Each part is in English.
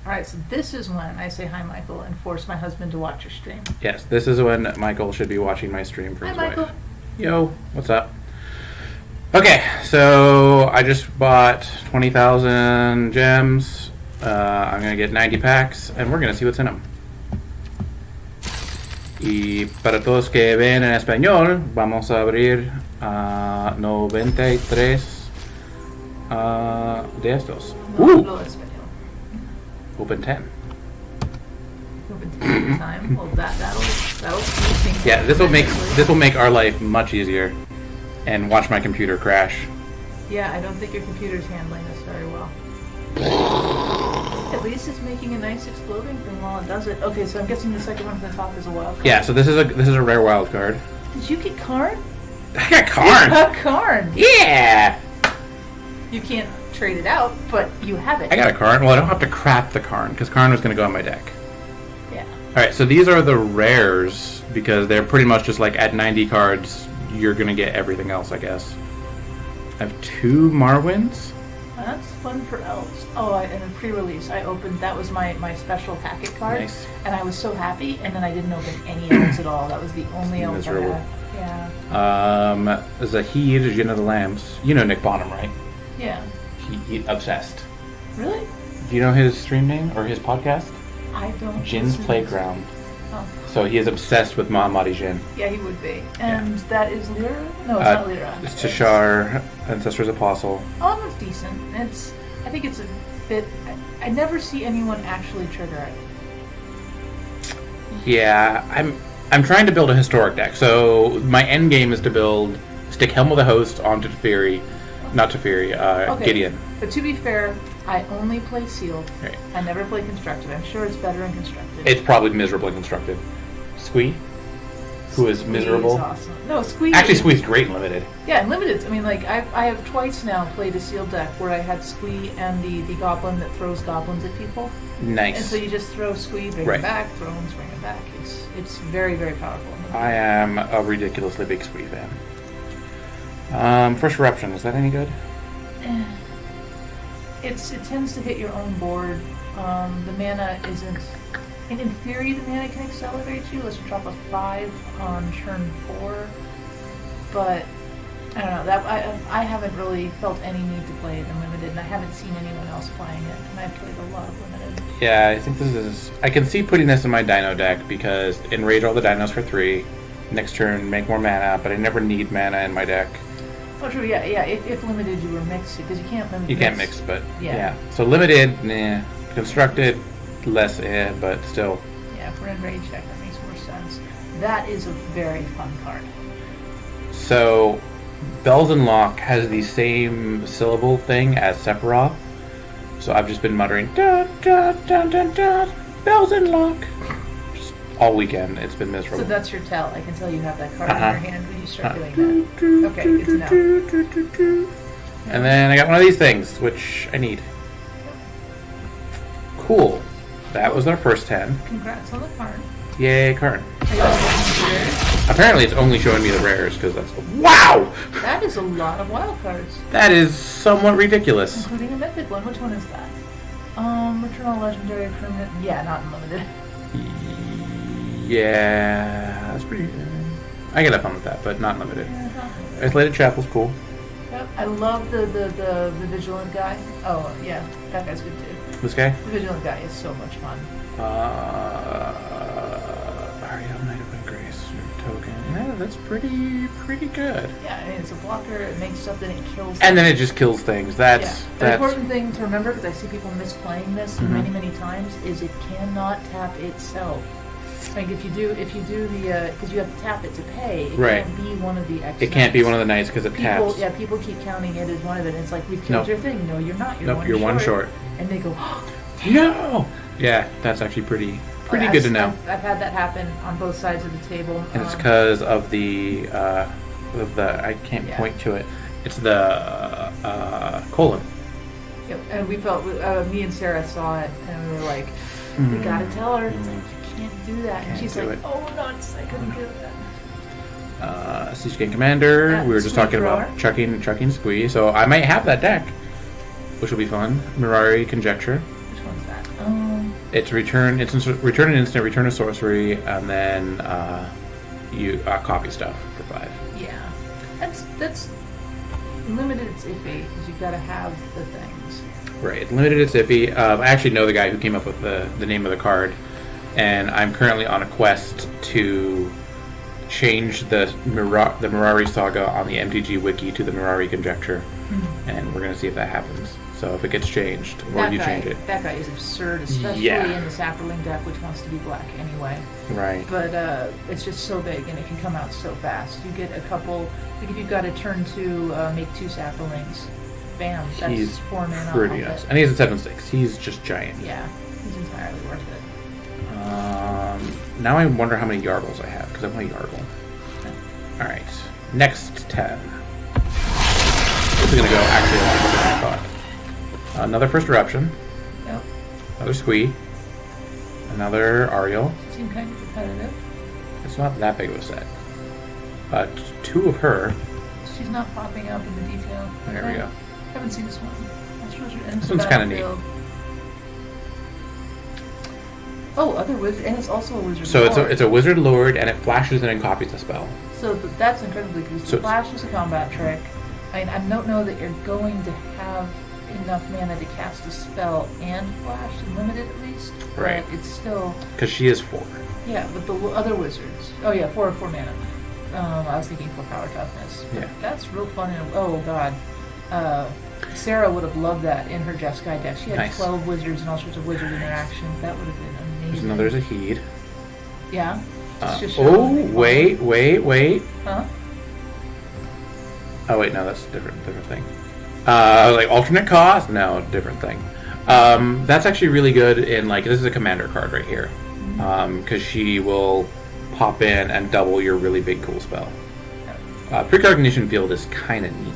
All right, so this is when I say hi, Michael, and force my husband to watch your stream. Yes, this is when Michael should be watching my stream for his wife. Michael. Yo, what's up? Okay, so I just bought 20,000 gems. I'm going to get 90 packs, and we're going to see what's in them. Y para todos que ven en español, vamos a abrir 93 de estos. Open 10. Open 10 time. Well, that'll speed things. Yeah, this will make our life much easier. And watch my computer crash. Yeah, I don't think your computer's handling this very well. At least it's making a nice exploding thing while it does it. Okay, so I'm guessing the second one from the top is a wild card. Yeah, so this is a rare wild card. Did you get Karn? I got Karn. You got Karn. Yeah. You can't trade it out, but you have it. I got a Karn. Well, I don't have to craft the Karn because Karn was going to go on my deck. Yeah. All right, so these are the rares because they're pretty much just like at 90 cards, you're going to get everything else, I guess. I have 2 Marwins. That's fun for elves. Oh, in a pre-release, I opened, that was my special packet card. Nice. And I was so happy, and then I didn't open any elves at all. That was the only elf Miserable. I had. Yeah. Zahid, Jinn of the Lambs. You know Nick Bonham, right? Yeah. He obsessed. Really? Do you know his stream name or his podcast? I don't. Jinn's Playground. Oh. So he is obsessed with Mahamadi Jinn. Yeah, he would be. And that is Lyra? No, it's not Lyra. It's Tashar, Ancestor's Apostle. Oh, that's decent. I think it's a bit. I never see anyone actually trigger it. Yeah, I'm trying to build a historic deck. So my end game is to stick Helm of the Host onto Teferi, not Teferi, Okay. Gideon. But to be fair, I only play sealed. Right. I never play constructed. I'm sure it's better in constructed. It's probably miserably constructed. Squee, who is miserable. Is awesome. No, Squee. Actually, Squee's great in limited. Yeah, in limited. I mean, like I have twice now played a sealed deck where I had Squee and the goblin that throws goblins at people. Nice. And so you just throw Squee, bring Right. him back, throw him, bring him back. It's very, very powerful. I am a ridiculously big Squee fan. First Eruption, is that any good? It tends to hit your own board. The mana isn't. And in theory, the mana can accelerate you. Let's drop a 5 on turn 4. But I don't know. That I haven't really felt any need to play it in limited, and I haven't seen anyone else playing it. And I've played a lot of limited. Yeah, I think this is. I can see putting this in my Dino deck because enrage all the dinos for 3. Next turn, make more mana, but I never need mana in my deck. Oh, true. Yeah. If limited, you were mixed because you can't limit. You can't mix, but Yeah. So limited, nah. Constructed, less, but still. Yeah, for an enraged deck, that makes more sense. That is a very fun card. So, Bells and Lock has the same syllable thing as Sephiroth. So I've just been muttering, dun, dun, dun, dun, dun, Bells and Lock. Just all weekend. It's been miserable. So that's your tell. I can tell you have that card in your hand when you start doing that. Okay, good to know. And then I got one of these things, which I need. Cool. That was our first 10. Congrats on the card. Yay, Karn. Are you also looking for Apparently it's only showing me the rares, because that's... Wow! rares? That is a lot of wild cards, That is somewhat ridiculous. including a mythic one. Which one is that? Return all legendary permanent. Yeah, not unlimited. Yeah, that's pretty... I gotta have fun with that, but not limited. Yeah, not unlimited. Isolated Chapel's cool. Yep, I love the vigilant guy. Oh yeah, that guy's good too. This guy? The vigilant guy is so much fun. Ariel, Knight of Grace, token. Yeah, that's pretty good. Yeah, I mean it's a blocker. It makes stuff that it kills. And then it just kills things. Yeah. That's The important thing to remember, because I see people misplaying this many times, is it cannot tap itself. Like if you do the because you have to tap it to pay. It Right. can't be one of the X. It can't be one of the knights because it people. taps. Yeah, people keep counting it as one of it. And it's like we've killed No. your thing. No, you're not. Nope, you're one short. And they go, No. Yeah, that's actually pretty good to know. I've had that happen on both sides of the table. And it's because of the I can't point to it. It's the colon. Yep, and we felt me and Sarah saw it, and we were like, we gotta tell her. It's like, you can't do that. And Can't she's do like, it. oh nuts, I couldn't do that. Siege Gang Commander. Yeah, We were just Squee talking thrower. about chucking Squee. So I might have that deck, which will be fun. Mirari Conjecture. Which one's that? It's return an instant, return a sorcery, and then you copy stuff for 5. Yeah. That's limited. It's iffy because you've got to have the things. Right. Limited. It's iffy. I actually know the guy who came up with the name of the card, and I'm currently on a quest to change the Mirari Saga on the MTG Wiki to the Mirari Conjecture, and we're gonna see if that happens. So if it gets changed, or you change it. That guy is absurd, especially in the Saproling deck, which wants to be black anyway. Right. But it's just so big, and it can come out so fast. You get a couple, like if you've got a turn to make 2 Saprolings, bam, that's He's 4 mana. pretty nice. And he's a 7/6. He's just giant. Yeah, he's entirely worth it. Now I wonder how many Yargles I have, because I want a Yargle. Alright, next 10. This is going to go actually a lot quicker than I thought. Another First Eruption. Yep. Another Squee. Another Ariel. Seem kind of repetitive. It's not that big of a set. 2 of her. She's not popping up in the detail. There we go. Haven't seen this one. This one's kind of neat. Oh, other wizard, and it's also a wizard. So lord. it's a Wizard Lord, and it flashes and then copies the spell. So that's incredibly good. So The flash is a combat trick. I mean, I don't know that you're going to have enough mana to cast a spell and flash, limited at least. Right. But it's still. Because she is 4. Yeah, but the other wizards. Oh yeah, 4 mana. I was thinking 4 power toughness. But Yeah. that's real fun. Oh god. Sarah would have loved that in her Jeskai deck. She had Nice. 12 wizards and all sorts of wizard interactions. That would have been amazing. There's a Heed. Yeah. Just Oh, wait. Huh? Oh, wait, no, that's a different thing. Like, alternate cost? No, different thing. That's actually really good in, like, this is a commander card right here. Because she will pop in and double your really big cool spell. Precognition Field is kind of neat.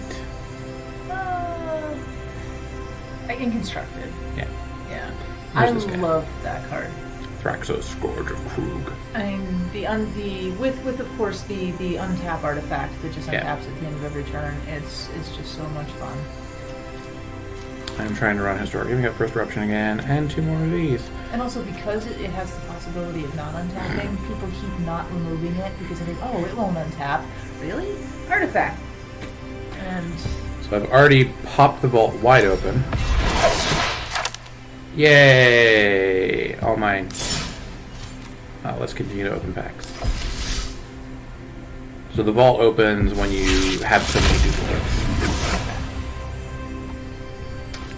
In constructed. Yeah. Yeah. Where's I this guy? love that card. Thraxos, Scourge of Krug. I mean, with of course the untap artifact that just untaps at the end of every turn. It's just so much fun. I'm trying to run Historic. We got First Eruption again, and 2 more of these. And also because it has the possibility of not untapping, people keep not removing it because they think, oh, it won't untap. Really? Artifact. And So I've already popped the vault wide open. Yay! All mine. Let's continue to open packs. So the vault opens when you have so many duplicates.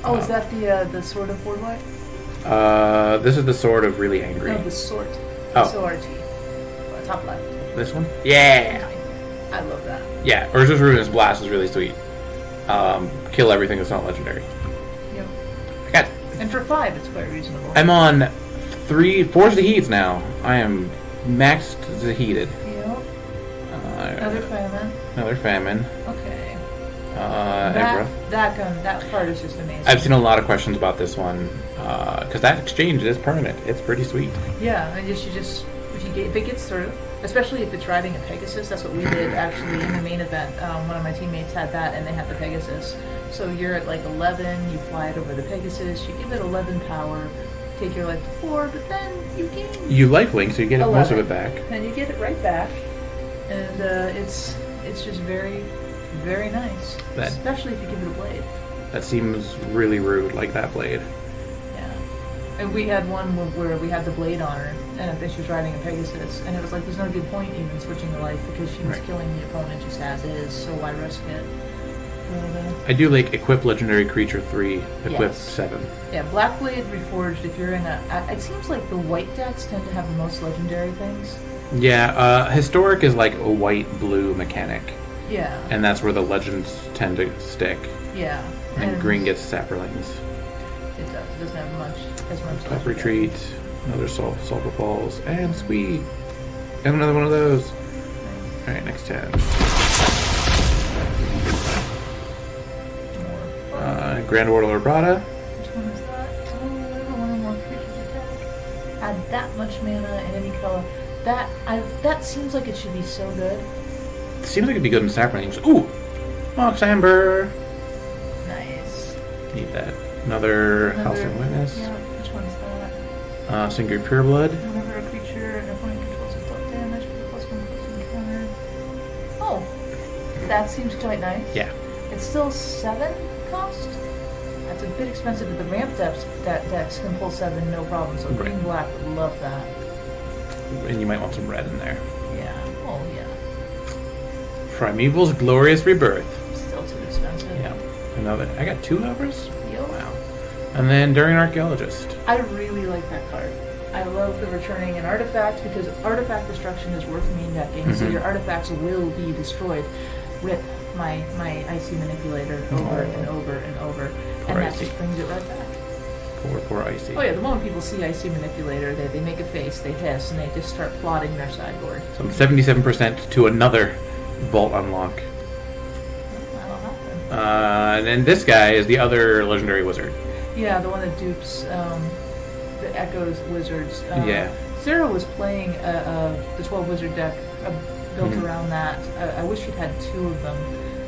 oh, is that the Sword of Board White? This is the Sword of Really Angry. No, the Sword. Oh. SORT. Top left. This one? Yeah! I love that. Yeah, Urza's Ruinous Blast is really sweet. Kill everything that's not legendary. Yep. I got. And for 5, it's quite reasonable. I'm on 4 Zaheeds now. I am maxed Zaheeded. Yep. Another famine. Another famine. Okay. Ebra. That part is just amazing. I've seen a lot of questions about this one because that exchange is permanent. It's pretty sweet. Yeah, and if it gets through, especially if it's riding a Pegasus, that's what we did actually in the main event. One of my teammates had that, and they had the Pegasus. So you're at like 11, you fly it over the Pegasus, you give it 11 power, take your life to 4, but then you gain. You lifelink, so you get 11, most of it back. and you get it right back, and it's just very, very nice. Especially if you give it a blade. That seems really rude, like that blade. Yeah. And we had one where we had the blade on her, and then she was riding a Pegasus, and it was like, there's no good point even switching the life because she was killing the opponent just as is, so why risk it? I do like equip legendary creature 3, equip Yes. 7. Yeah, Blackblade Reforged, if you're in it seems like the white decks tend to have the most legendary things. Yeah, historic is like a white-blue mechanic, Yeah. and that's where the legends tend to stick. Yeah. And green gets saprolings. It does. It doesn't have as much Top legendary. retreat, another sulfur falls, and squee, and another one of those. All right, next 10. Grand Order Labrada. Which one is that? Oh, whatever one or more creatures attack. Add that much mana in any color. That seems like it should be so good. Seems like it'd be good in saprolings. Ooh, Mox Amber. Nice. Need that. Another House of Witness. Yeah, which one is that? Singed Pureblood. Whenever a creature an opponent controls is dealt damage with a +1/+1 counter. Oh, that seems quite nice. Yeah. It's still 7 cost? That's a bit expensive, but the ramp decks can pull 7 no problem, so Right. green black would love that. And you might want some red in there. Yeah, oh yeah. Primeval's Glorious Rebirth. Still too expensive. Yeah. Another. I got 2 Evers? Yo. Wow. And then During Archaeologist. I really like that card. I love the returning an artifact because artifact destruction is worth main decking, so Mhm. your artifacts will be destroyed. Rip my Icy Manipulator over and over and over, Poor and that Icy. just brings it right back. Poor Icy. Oh yeah, the moment people see Icy Manipulator, they make a face, they hiss, and they just start plotting their sideboard. So I'm 77% to another Vault Unlock. That'll happen. And then this guy is the other Legendary Wizard. Yeah, the one that dupes the Echoes Wizards. Yeah. Sarah was playing the 12 Wizard deck built Mhm. around that. I wish she'd had 2 of them.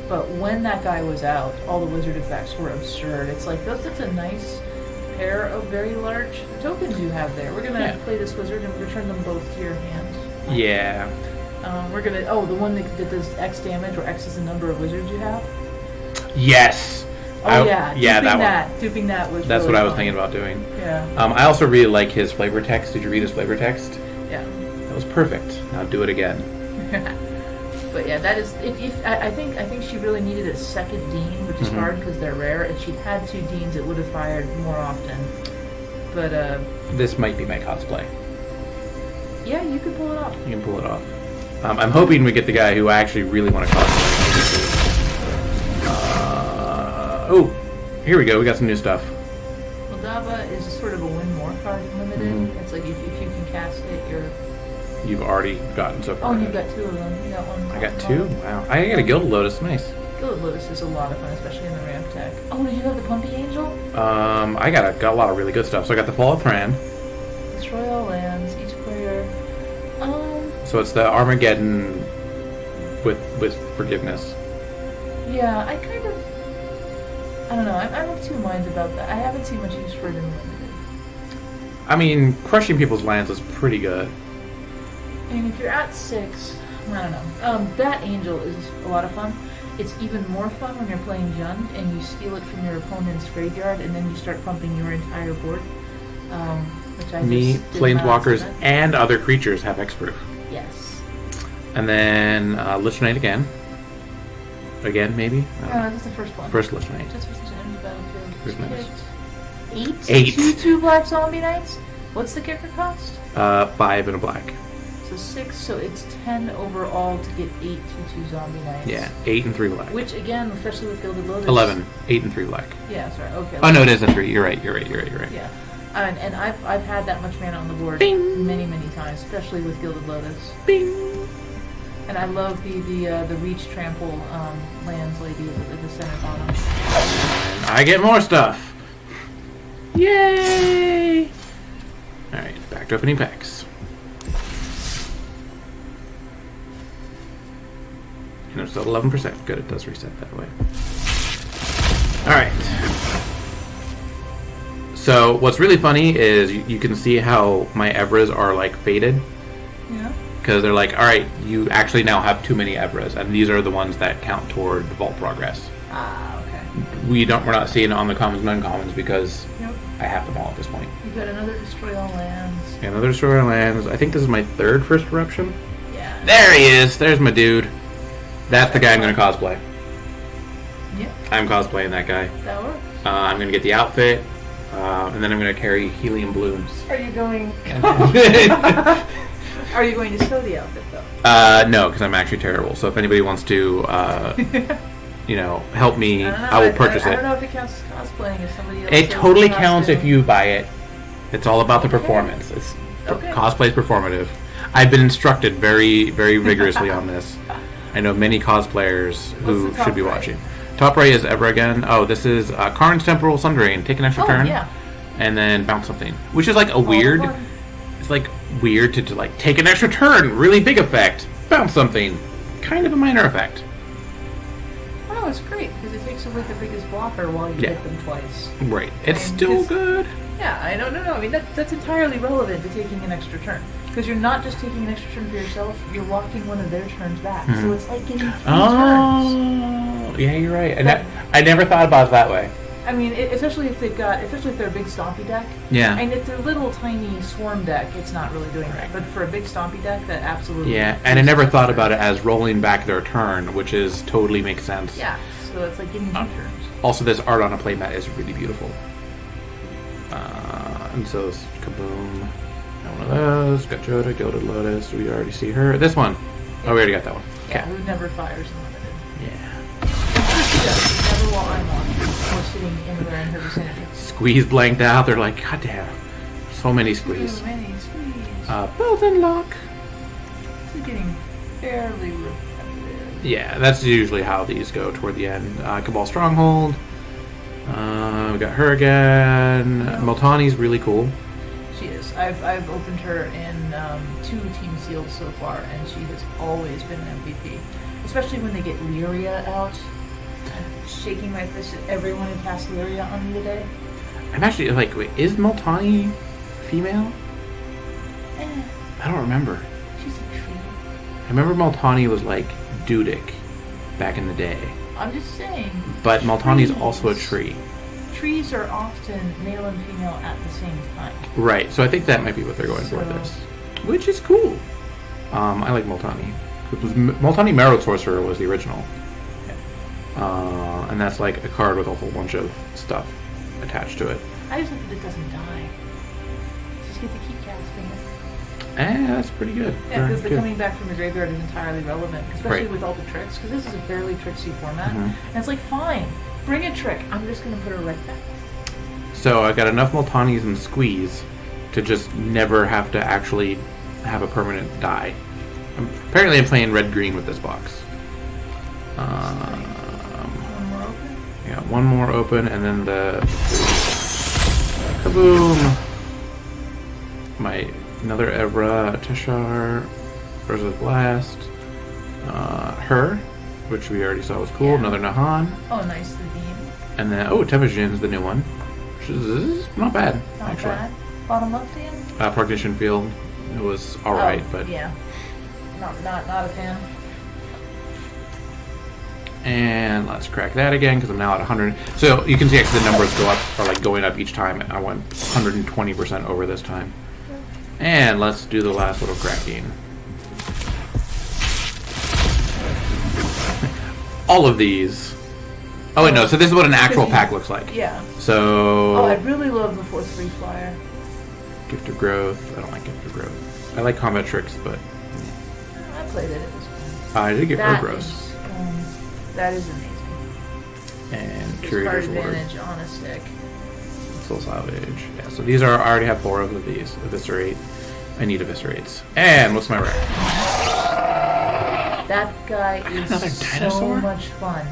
But when that guy was out, all the Wizard effects were absurd. It's like, that's a nice pair of very large tokens you have there. We're going to play this Wizard and return them both to your hand. Yeah. We're going to... Oh, the one that does X damage, where X is the number of Wizards you have? Yes. Oh, yeah. Yeah, Duping that one. Duping that was That's really what I was fun. thinking about doing. Yeah. I also really like his flavor text. Did you read his flavor text? Yeah. That was perfect. Now do it again. But yeah, that is. I think she really needed a second Dean, which is Mhm. hard because they're rare. If she'd had 2 Deans, it would have fired more often. But This might be my cosplay. yeah, you could pull it off. You can pull it off. I'm hoping we get the guy who I actually really want to cosplay. Oh, here we go. We got some new stuff. Moldava is sort of a win more card in limited. Mhm. It's like if you can cast it, you're. You've already gotten so far. Oh, and you've ahead. got 2 of them. You got one. I got 2? Wow. I got a Gilded Lotus. Nice. Gilded Lotus is a lot of fun, especially in the ramp deck. Oh, did you have the Pumpy Angel? I got a lot of really good stuff. So I got the Fall of Thran. Destroy all lands. Each player. So it's the Armageddon with forgiveness. Yeah, I kind of. I don't know. I'm of 2 minds about that. I haven't seen much use for it in limited. I mean, crushing people's lands is pretty good. I mean, if you're at 6, I don't know. That Angel is a lot of fun. It's even more fun when you're playing Jund and you steal it from your opponent's graveyard and then you start pumping your entire board. Which I Me, just did not Planeswalkers, expect. and other creatures have Hexproof. Yes. And then Lich Knight again. Again, maybe? No, that's the first one. First Lich Knight. Just for such an empty battlefield. Where's my list? 8? 8. 2 black zombie knights? What's the kicker cost? 5 and a black. So 6, so it's 10 overall to get 8 2/2 zombie knights. Yeah, 8 and 3 black. Which again, especially with Gilded Lotus. 11. 8 and 3 black. Yeah, sorry. Okay. Oh, no, it is a 3. You're right. Yeah, and I've had that much mana on the board Bing. many times, especially with Gilded Lotus. Bing! And I love the Reach Trample lands lady at the center bottom. I get more stuff. Yay! Alright, back to opening packs. And it's still 11%. Good, it does reset that way. Alright. So, what's really funny is you can see how my Evras are like faded. Yeah. Because they're like, alright, you actually now have too many Evras, and these are the ones that count toward the vault progress. Ah, okay. We're not seeing it on the commons and uncommons because Yep. I have them all at this point. You've got another Destroy All Lands. And another Destroyer Lands. I think this is my 3rd First Eruption. Yeah. There he is! There's my dude. That's the guy I'm going to cosplay. Yeah, I'm cosplaying that guy. that works. I'm going to get the outfit, and then I'm going to carry helium blooms. Are you going... Are you going to sew the outfit, though? No, because I'm actually terrible. So if anybody wants to, help me, I will purchase I it. don't know if it counts as cosplaying if somebody else It does totally the counts if costume. you buy it. It's all about the Okay. performance. It's Okay. cosplay is performative. I've been instructed very, very vigorously on this. I know many cosplayers who What's the should be top right? watching. Top right is ever again. Oh, this is Karn's Temporal Sundering. Take an extra Oh, turn, yeah. and then bounce something, which is like a weird. All the fun. It's like weird to like take an extra turn. Really big effect. Bounce something. Kind of a minor effect. Oh, no, it's great because it takes away the biggest blocker while you Yeah. hit them twice. Right. It's And still just- good. Yeah, I don't know. I mean, that's entirely relevant to taking an extra turn. Because you're not just taking an extra turn for yourself, you're walking one of their turns back. Mhm. So it's like getting 3 turns. Oh, yeah, you're right. I never thought about it that way. I mean, especially if they're a big stompy deck. Yeah. And if they're little tiny swarm deck, it's not really doing that. But for a big stompy deck, that absolutely. Yeah, and I never thought about it as rolling back their turn, which is totally makes sense. Yeah, so it's like getting 2 turns. Also, this art on a playmat is really beautiful. And so it's Kaboom. Got one of those. Got Joda, Gilded Lotus. We already see her. This one. Oh, we already got that one. Yeah, who never fires in limited. Yeah. Never while I'm on or sitting anywhere in her vicinity. Squeeze blanked out. They're like, God damn. So many squeeze. Too many squeeze. Belden Lock. This is getting fairly repetitive. Yeah, that's usually how these go toward the end. Cabal Stronghold. We got her again. Multani's really cool. She is. I've opened her in 2 team seals so far, and she has always been an MVP. Especially when they get Lyria out. I'm shaking my fist at everyone who cast Lyria on me today. I'm actually like, wait, is Multani female? Eh, I don't remember. she's a tree. I remember Multani was like Dudic back in the day. I'm just saying. But Multani's trees. also a tree. Trees are often male and female at the same time. Right, so I think that might be what they're going for with this. Which is cool. I like Multani. Multani Marrow Sorcerer was the original. And that's like a card with a whole bunch of stuff attached to it. I just hope that it doesn't die. Just get to keep casting it. That's pretty good. Yeah, because the coming back from the graveyard is entirely relevant, especially Right. with all the tricks, because this is a fairly tricksy format. Mhm. And it's like, fine, bring a trick. I'm just going to put her right back. So I got enough Multanis and Squeeze to just never have to actually have a permanent die. Apparently I'm playing red-green with this box. One more open? Yeah, one more open, and then the Kaboom! Another Evra, Teshar, Urza's Blast, her, which we already saw was cool, Yeah. another Nahan, Oh, nice, the beam. and then, Temujin's the new one, which is not bad, Not actually. bad. Bottom left hand? Prognition Field, it was alright, but... Yeah. Not a fan. And let's crack that again, because I'm now at 100. So you can see actually the numbers go up, or like going up each time. I went 120% over this time. And let's do the last little cracking. All of these. Oh wait, no. So this is what an actual pack looks like. Yeah. So. Oh, I really love the 4th free flyer. Gift of Growth. I don't like Gift of Growth. I like Combat Tricks, but I played it. It was fun. I did get That Urgros. is, that is amazing. And It's Curator's card Ward. advantage on a stick. Soul Salvage. Yeah, so these are, I already have 4 of these. Eviscerate. I need Eviscerates. And what's my rare? That guy is another so dinosaur? much fun.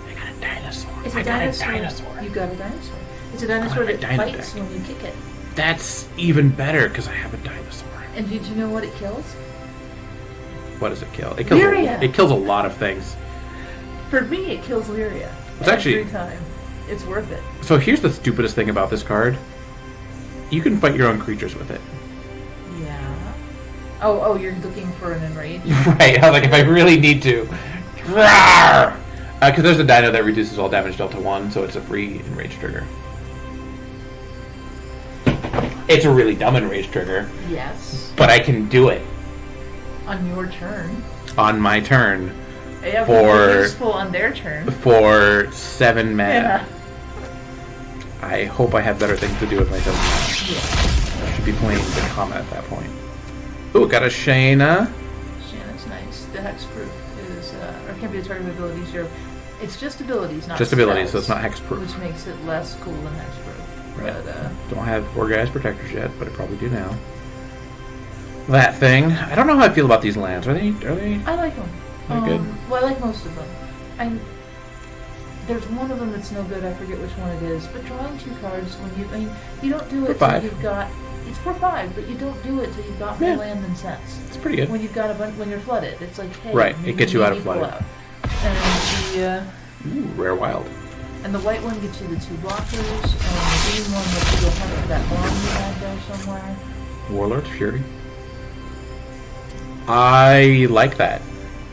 I got a dinosaur. It's I a got dinosaur. a dinosaur. You got a dinosaur. It's a dinosaur I got that a dino fights deck. when you kick it. That's even better because I have a dinosaur. And did you know what it kills? What does it kill? It kills. Lyria. It kills a lot of things. For me, it kills Lyria. It's actually- every time. It's worth it. So here's the stupidest thing about this card. You can fight your own creatures with it. Yeah. Oh, you're looking for an enrage? Right. I was like, if I really need to. Because there's a dino that reduces all damage dealt to 1, so it's a free enrage trigger. It's a really dumb enrage trigger, Yes. but I can do it On your turn. on my turn Yeah, For- but it's useful on their turn. for 7 mana. Yeah. I hope I have better things to do with my 7 mana. Yeah. I should be playing the combat at that point. Ooh, got a Shayna. Shannon's nice. The hexproof is, or can't be a target of ability 0. It's just abilities, not Just abilities, so spells, it's not hexproof. which makes it less cool than hexproof. Right. But, Don't have Orgaz Protectors yet, but I probably do now. That thing. I don't know how I feel about these lands. Are they? I like them. They're good. Well, I like most of them. There's one of them that's no good. I forget which one it is. But drawing 2 cards when you don't do For it till 5. you've got. It's for 5, but you don't do it till you've got more Yeah. land than sense. It's pretty good. When you've got when you're flooded, it's like, hey, Right, it gets you out of equal flooded. out. And the Ooh, rare wild. And the white one gets you the 2 blockers, and the green one lets you go hunt for that bomb you had there somewhere. Warlord's Fury. I like that.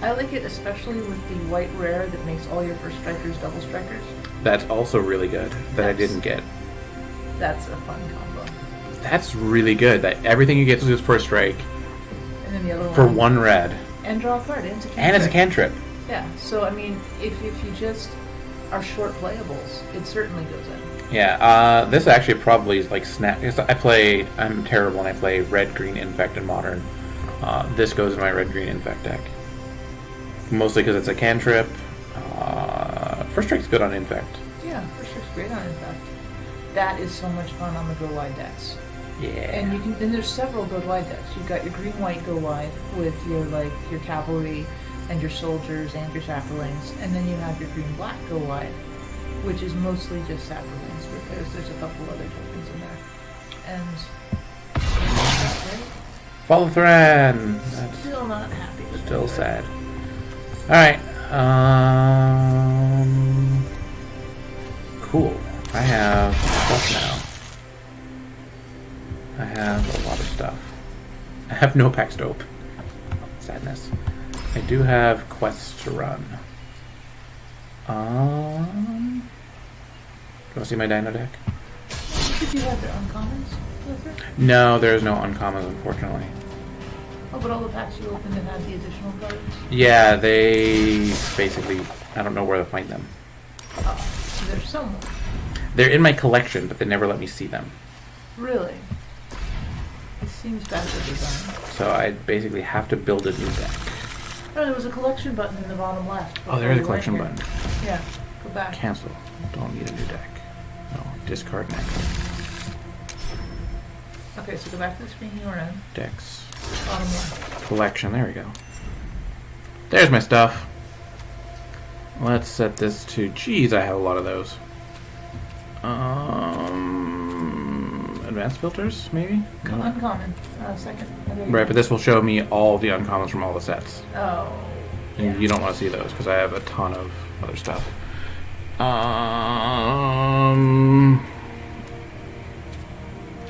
I like it especially with the white rare that makes all your first strikers double strikers. That's also really good that I didn't get. That's a fun combo. That's really good. That everything you get is first strike And then the other for one. 1 red. And draw a card. And it's a cantrip. And it's a cantrip. Yeah, so I mean, if you just are short playables, it certainly goes in. Yeah, this actually probably is like snap. I'm terrible when I play red, green, infect, and modern. This goes in my red, green, infect deck. Mostly because it's a cantrip. First strike's good on infect. Yeah, first strike's great on infect. That is so much fun on the go wide decks. Yeah. And you can. Then there's several go wide decks. You've got your green white go wide with your cavalry and your soldiers and your saplings, and then you have your green black go wide, which is mostly just saplings because there's a couple other tokens in there. And right? Follow Thran. That's Still not happy with still that. sad. Alright. Cool. I have stuff now. I have a lot of stuff. I have no packs to open. Sadness. I do have quests to run. Do you want to see my dino deck? Did you have the uncommons with it? No, there's no uncommons, unfortunately. Oh, but all the packs you opened that had the additional cards? Yeah, they basically... I don't know where to find them. Oh, so there's somewhere. They're in my collection, but they never let me see them. Really? It seems badly designed. So I basically have to build a new deck. Oh, there was a collection button in the bottom left. Oh, there is a before you collection went button. here. Yeah, go back. Cancel. Don't need a new deck. No, discard next. Okay, so go back to the screen you were in. Decks. Bottom left. Collection. There we go. There's my stuff. Let's set this to... Geez, I have a lot of those. Advanced filters, maybe? No. Uncommon. Second. Okay. Right, but this will show me all the uncommons from all the sets. Oh. And Yeah. you don't want to see those because I have a ton of other stuff.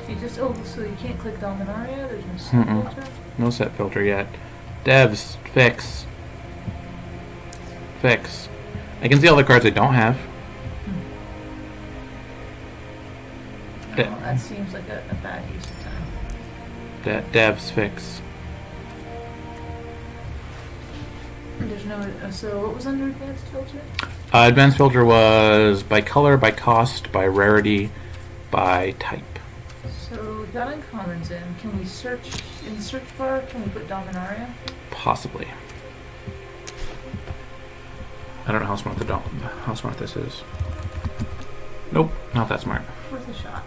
You just so you can't click Dominaria. There's no set filter. No set filter yet. Devs, fix. Fix. I can see all the cards I don't have. Oh, that seems like a bad use of time. Devs, fix. There's no. So what was under advanced filter? Advanced filter was by color, by cost, by rarity, by type. So we've got uncommons in. Can we search in the search bar? Can we put Dominaria? Possibly. I don't know how smart this is. Nope, not that smart. Worth a shot.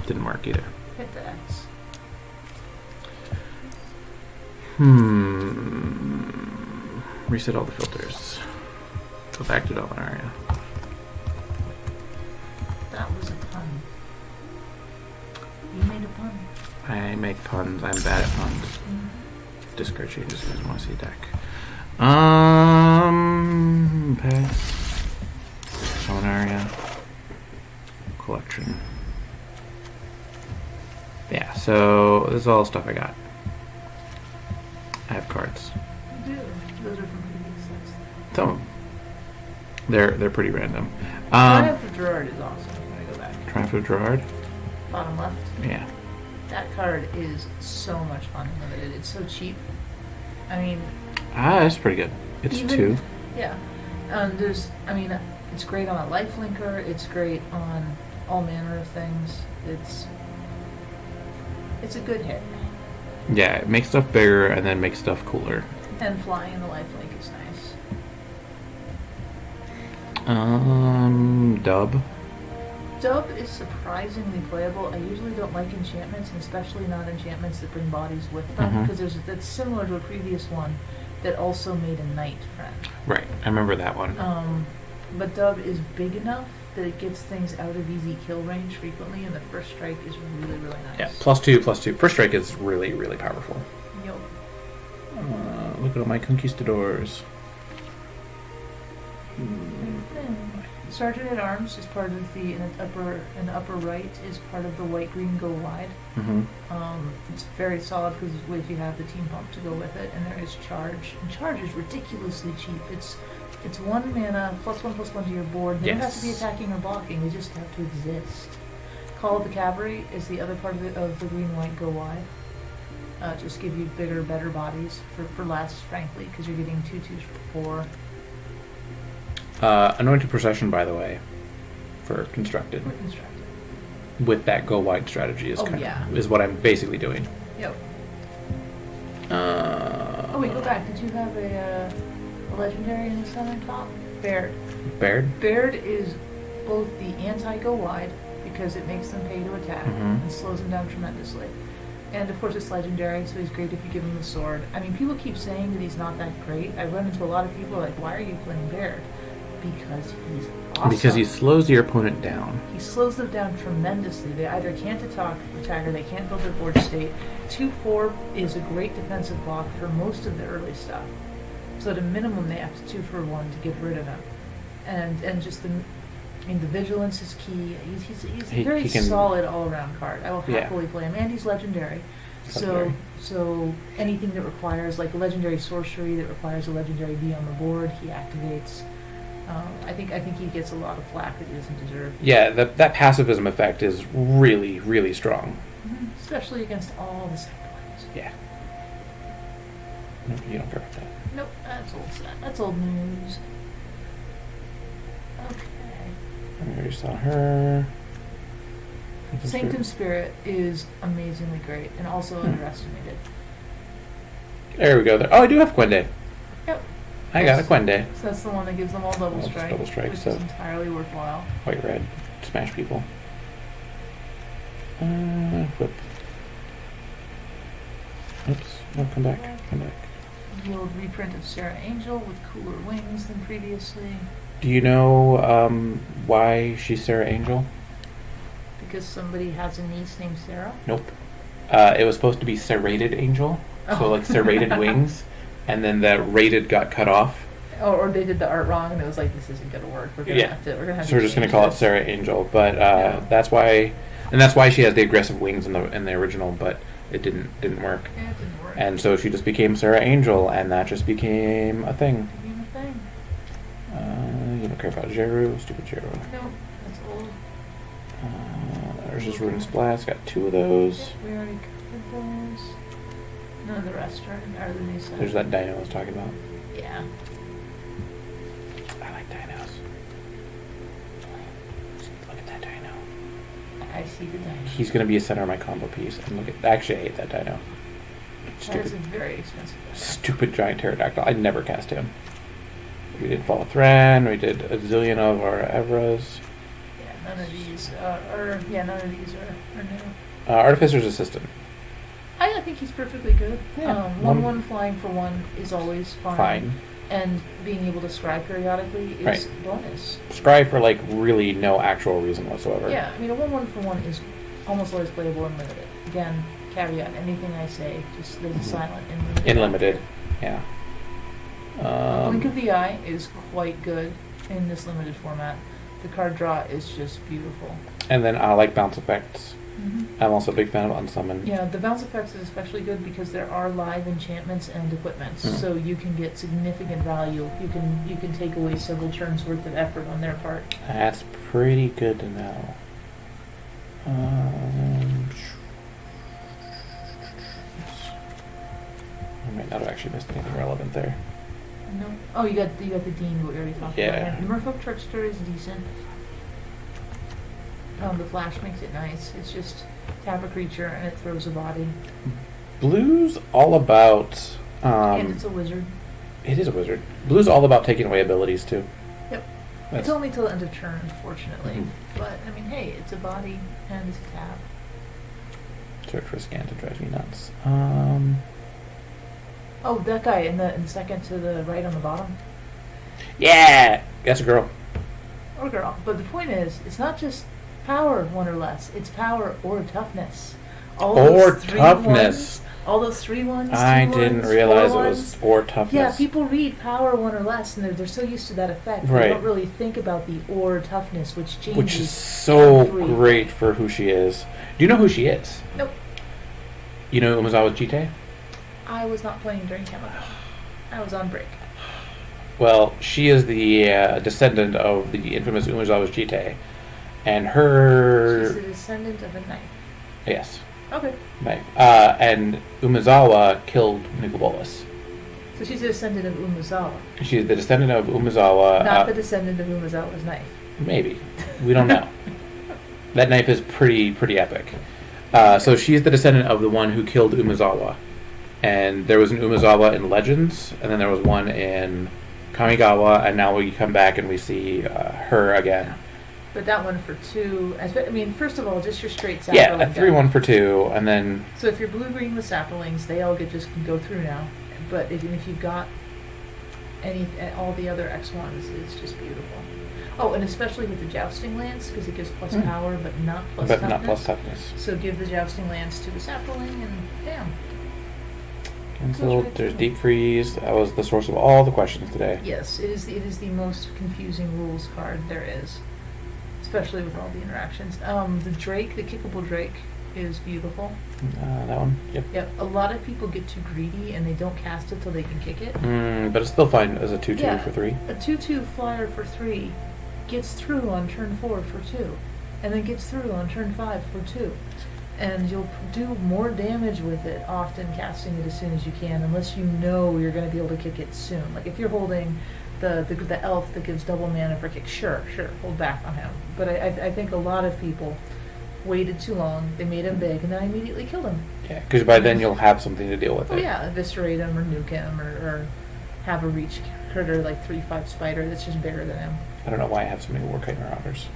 Didn't work either. Hit the X. Reset all the filters. Go back to Dominaria. That was a pun. You made a pun. I make puns. I'm bad at puns. Discard changes. Guys want to see deck. Pass. Dominaria. Collection. Yeah. So this is all stuff I got. I have cards. You do. Those are from previous sets. Some of them. They're pretty random. Triumph of Gerard is awesome. I'm gonna go back. Triumph of Gerard. Bottom left. Yeah. That card is so much fun and limited. It's so cheap. I mean, That's pretty good. It's even, 2. Yeah. It's great on a life linker. It's great on all manner of things. It's a good hit. Yeah, it makes stuff bigger and then makes stuff cooler. And flying in the life link is nice. Dub. Dub is surprisingly playable. I usually don't like enchantments, and especially not enchantments that bring bodies with them, because that's similar to a previous one that also made a knight friend. Right, I remember that one. But Dub is big enough that it gets things out of easy kill range frequently, and the first strike is really, really nice. Yeah, +2/+2. First strike is really, really powerful. Yo. Look at all my conquistadors. Sergeant at Arms is part of the in the upper right is part of the white green go wide. Mm-hmm. It's very solid because if you have the team pump to go with it, and there is charge. And charge is ridiculously cheap. It's 1 mana +1/+1 to your board. They don't have to be attacking or blocking. They just have to exist. Call of the Cavalry is the other part of the green white go wide. Just give you bigger, better bodies for less, frankly, because you're getting 2/2s for 4. Anointed Procession, by the way, for constructed. For constructed. With that go wide strategy is is what I'm basically doing. Yep. Oh wait, go back. Did you have a legendary in the southern top? Baird. Baird? Baird is both the anti-go wide because it makes them pay to attack and slows them down tremendously. And of course it's legendary, so he's great if you give him the sword. I mean, people keep saying that he's not that great. I run into a lot of people like, why are you playing Baird? Because he's awesome. Because he slows your opponent down. He slows them down tremendously. They either can't attack or they can't build their board state. 2/4 is a great defensive block for most of the early stuff. So at a minimum they have to 2-for-1 to get rid of him. And just the vigilance is key. He's a very solid all-around card. I will happily play him, and he's legendary. So anything that requires, like a legendary sorcery that requires a legendary be on the board, he activates. I think he gets a lot of flack that he doesn't deserve. Yeah, that pacifism effect is really, really strong. Especially against all the cyclones. Yeah. No, you don't care about that. Nope, that's old news. Okay. I already saw her. Sanctum Spirit is amazingly great and also underestimated. There we go. Oh, I do have Quende. Yep. I got a Quende. So that's the one that gives them all double strike. Double strike, which so is entirely worthwhile. White red. Smash people. Whip. Oops. No, come back. Come back. Yield reprint of Sarah Angel with cooler wings than previously. Do you know why she's Sarah Angel? Because somebody has a niece named Sarah? Nope. It was supposed to be serrated angel. So like serrated wings. And then the rated got cut off. Or they did the art wrong and it was like, this isn't going to work. We're gonna have to So we're just going to call it Sarah Angel. But that's why... And that's why she has the aggressive wings in the original, but it didn't work. Yeah, it didn't work. And so she just became Sarah Angel, and that just became a thing. You don't care about Jeru, stupid Jeru. No, that's old. There's just Rune Splash, got 2 of those. We already covered those. None of the rest are the new stuff. There's that dino I was talking about. Yeah. I like dinos. Look at that dino. I see the dino. He's going to be a center of my combo piece. And look at... Actually, I hate that dino. That is a very expensive dino. Stupid giant pterodactyl. I'd never cast him. We did Fall of Thran. We did a zillion of our Evras. Yeah, none of these are new. Artificer's Assistant. I think he's perfectly good. Yeah. 1/1 flying for 1 is always fine. And being able to scry periodically is bonus. Scry for like really no actual reason whatsoever. Yeah, I mean a 1/1 for 1 is almost always playable in limited. Again, caveat, anything I say, just there's a silent in limited. In limited, yeah. Blink of the Eye is quite good in this limited format. The card draw is just beautiful. And then I like bounce effects. I'm also a big fan of Unsummon. Yeah, the bounce effects is especially good because there are live enchantments and equipments, so you can get significant value. You can take away several turns worth of effort on their part. That's pretty good to know. I might not have actually missed anything relevant there. No. Oh, you got the Dean, what we already talked about. The Merfolk Trickster is decent. The flash makes it nice. It's just tap a creature and it throws a body. Blue's all about... and it's a wizard. It is a wizard. Blue's all about taking away abilities, too. Yep. It's only till the end of turn, fortunately. But, I mean, hey, it's a body and it's a tap. Search for a scan to drive me nuts. Oh, that guy in the second to the right on the bottom? Yeah! That's a girl. Or girl. But the point is, it's not just power 1 or less. It's power or toughness. All All those 3 ones, 2 I ones, didn't 4 realize it ones. was or toughness. Yeah, people read power 1 or less, and they're so used to that effect. Right. They don't really think about the or toughness, which changes. Which is so everything. great for who she is. Do you know who she is? Nope. You know Umezawa Chite? I was not playing during Kamado. I was on break. Well, she is the descendant of the infamous Umezawa Chite. And her... She's the descendant of a knife. Yes. Okay. Knife. And Umezawa killed Nukubolus. So she's a descendant of Umezawa. She's the descendant of Umezawa. Not the descendant of Umezawa's knife. Maybe. We don't know. That knife is pretty epic. So she's the descendant of the one who killed Umezawa. And there was an Umezawa in Legends, and then there was one in Kamigawa, and now we come back and we see her again. But that one for 2, I mean, first of all, just your straight sapperling. Yeah, a 3-1 for 2, and then... So if you're blue-green with sapperlings, they all just can go through now. But if you've got all the other X1s, it's just beautiful. Oh, and especially with the Jousting Lance, because it gives plus power, but not plus toughness. But not plus toughness. So give the Jousting Lance to the sapperling, and bam. Cancel. There's Deep Freeze. That was the source of all the questions today. Yes, it is the most confusing rules card there is. Especially with all the interactions. The Drake, the kickable Drake, is beautiful. That one? Yep. Yep. A lot of people get too greedy and they don't cast it till they can kick it. But it's still fine as a 2/2 for 3. A 2/2 flyer for 3 gets through on turn 4 for 2, and then gets through on turn 5 for 2. And you'll do more damage with it, often casting it as soon as you can, unless you know you're going to be able to kick it soon. Like if you're holding the elf that gives double mana for kick, sure, hold back on him. But I think a lot of people waited too long, they made him big, and then I immediately killed him. Yeah, because by then you'll have something to deal with Oh it. yeah, eviscerate him or nuke him or have a reach critter like 3/5 spider that's just bigger than him. I don't know why I have so many Warkite Marauders.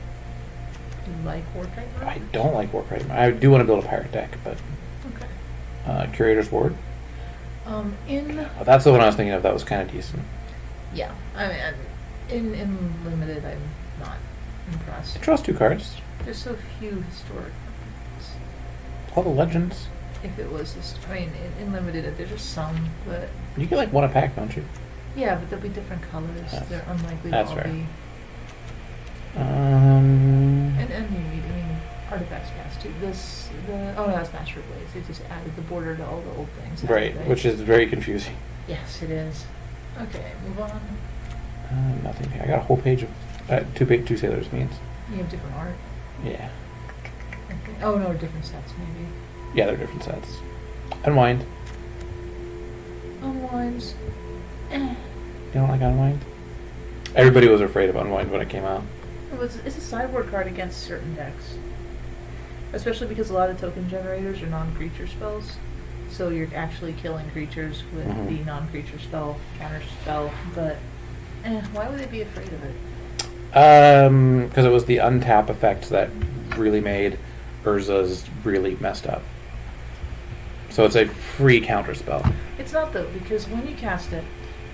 You like Warkite I Marauders? don't like Warkite. I do want to build a pirate deck, but Okay. Curator's Ward. In Oh, that's the one I was thinking of. That was kind of decent. yeah, I mean, in limited, I'm not impressed. It draws 2 cards. There's so few historic cards. All the legends. If it was, I mean, in limited, there's just some, but You get like 1 a pack, don't you? yeah, but there'll be different colors. They're unlikely that's to all fair. be. Um. And I mean, artifacts cast too. Oh no, that's Master Blaze. They just added the border to all the old things. Right, which is very confusing. Yes, it is. Okay, move on. Nothing. I got a whole page of two sailors means. You have different art. Yeah. Okay. Oh no, different sets maybe. Yeah, they're different sets. Unwind. Unwinds. You don't like Unwind? Everybody was afraid of Unwind when it came out. It's a sideboard card against certain decks. Especially because a lot of token generators are non-creature spells. So you're actually killing creatures with the non-creature spell, counter spell, but why would they be afraid of it? Because it was the untap effect that really made Urza's really messed up. So it's a free counter spell. It's not though, because when you cast it,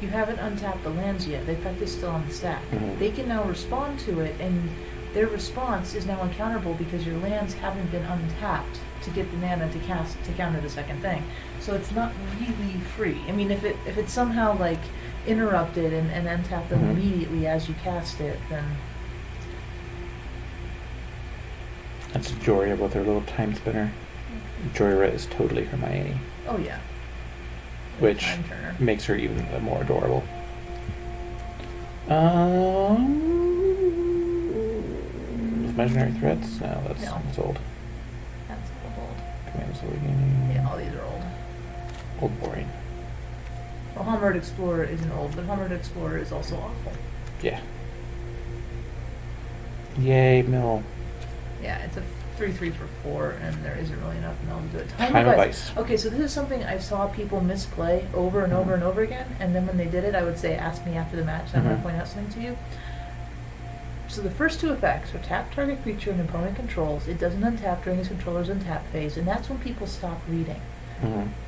you haven't untapped the lands yet. The effect is still on the stack. They can now respond to it, and their response is now uncounterable because your lands haven't been untapped to get the mana to counter the second thing. So it's not really free. I mean, if it's somehow like interrupted and untapped them immediately as you cast it, then That's Joria with her little time spinner. Joria is totally Hermione, oh yeah. which Time turner. makes her even more adorable. Imaginary Threats? No, that's old. That's old. Command Soul Gaming. Yeah, all these are old. Old boring. Well, Homered Explorer isn't old, but Homered Explorer is also awful. Yeah. Yay, mill. Yeah, it's a 3/3 for 4, and there isn't really enough mill to do it. Time of Ice. Okay, so this is something I saw people misplay over and over and over again, and then when they did it, I would say, ask me after the match, and I'm going to point out something to you. So the first 2 effects are tap target creature and opponent controls. It doesn't untap during its controller's untap phase, and that's when people stop reading.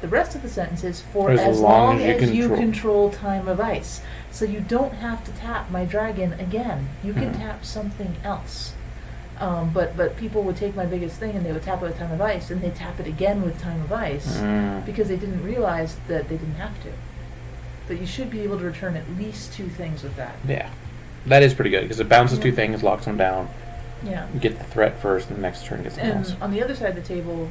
The rest of the sentence is for as long as you control Time of Ice. So you don't have to tap my dragon again. You can tap something else. But people would take my biggest thing and they would tap it with Time of Ice, and they'd tap it again with Time of Ice because they didn't realize that they didn't have to. But you should be able to return at least 2 things with that. Yeah. That is pretty good, because it bounces 2 things, locks them down. Yeah. You get the threat first, and the next turn gets something else. And on the other side of the table,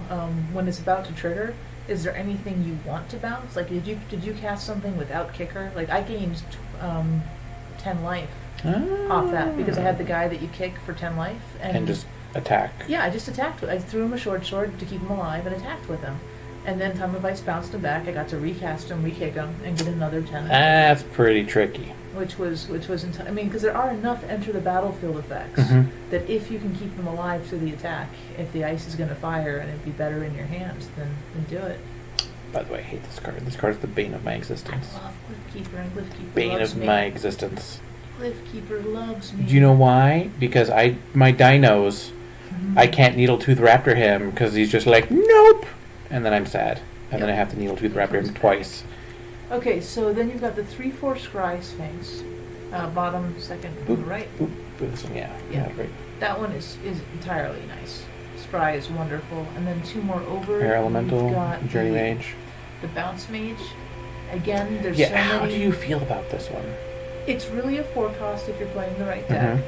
when it's about to trigger, is there anything you want to bounce? Like, did you cast something without kicker? Like, I gained 10 life off that because I had the guy that you kick for 10 life. And just attack. Yeah, I just attacked. I threw him a short sword to keep him alive and attacked with him. And then Time of Ice bounced him back. I got to recast him, re-kick him, and get another 10. That's pretty tricky. Which was I mean, because there are enough enter the battlefield effects that if you can keep them alive through the attack, if the ice is going to fire and it'd be better in your hands, then do it. By the way, I hate this card. This card is the bane of my existence. I love Cliffkeeper, and Cliffkeeper Bane loves of me. my existence. Cliffkeeper loves me. Do you know why? Because my dinos, I can't Needle Tooth Raptor him because he's just like, nope! And then I'm sad. And then I have to Needle Tooth Raptor him twice. Okay, so then you've got the 3/4 Scry Sphinx. Bottom, second from the right. Boop. This one, yeah. Right. That one is entirely nice. Scry is wonderful. And then 2 more over. Air Elemental, You've got Journey Mage. The Bounce Mage. Again, there's Yeah, so many. how do you feel about this one? It's really a 4 cost if you're playing the right deck.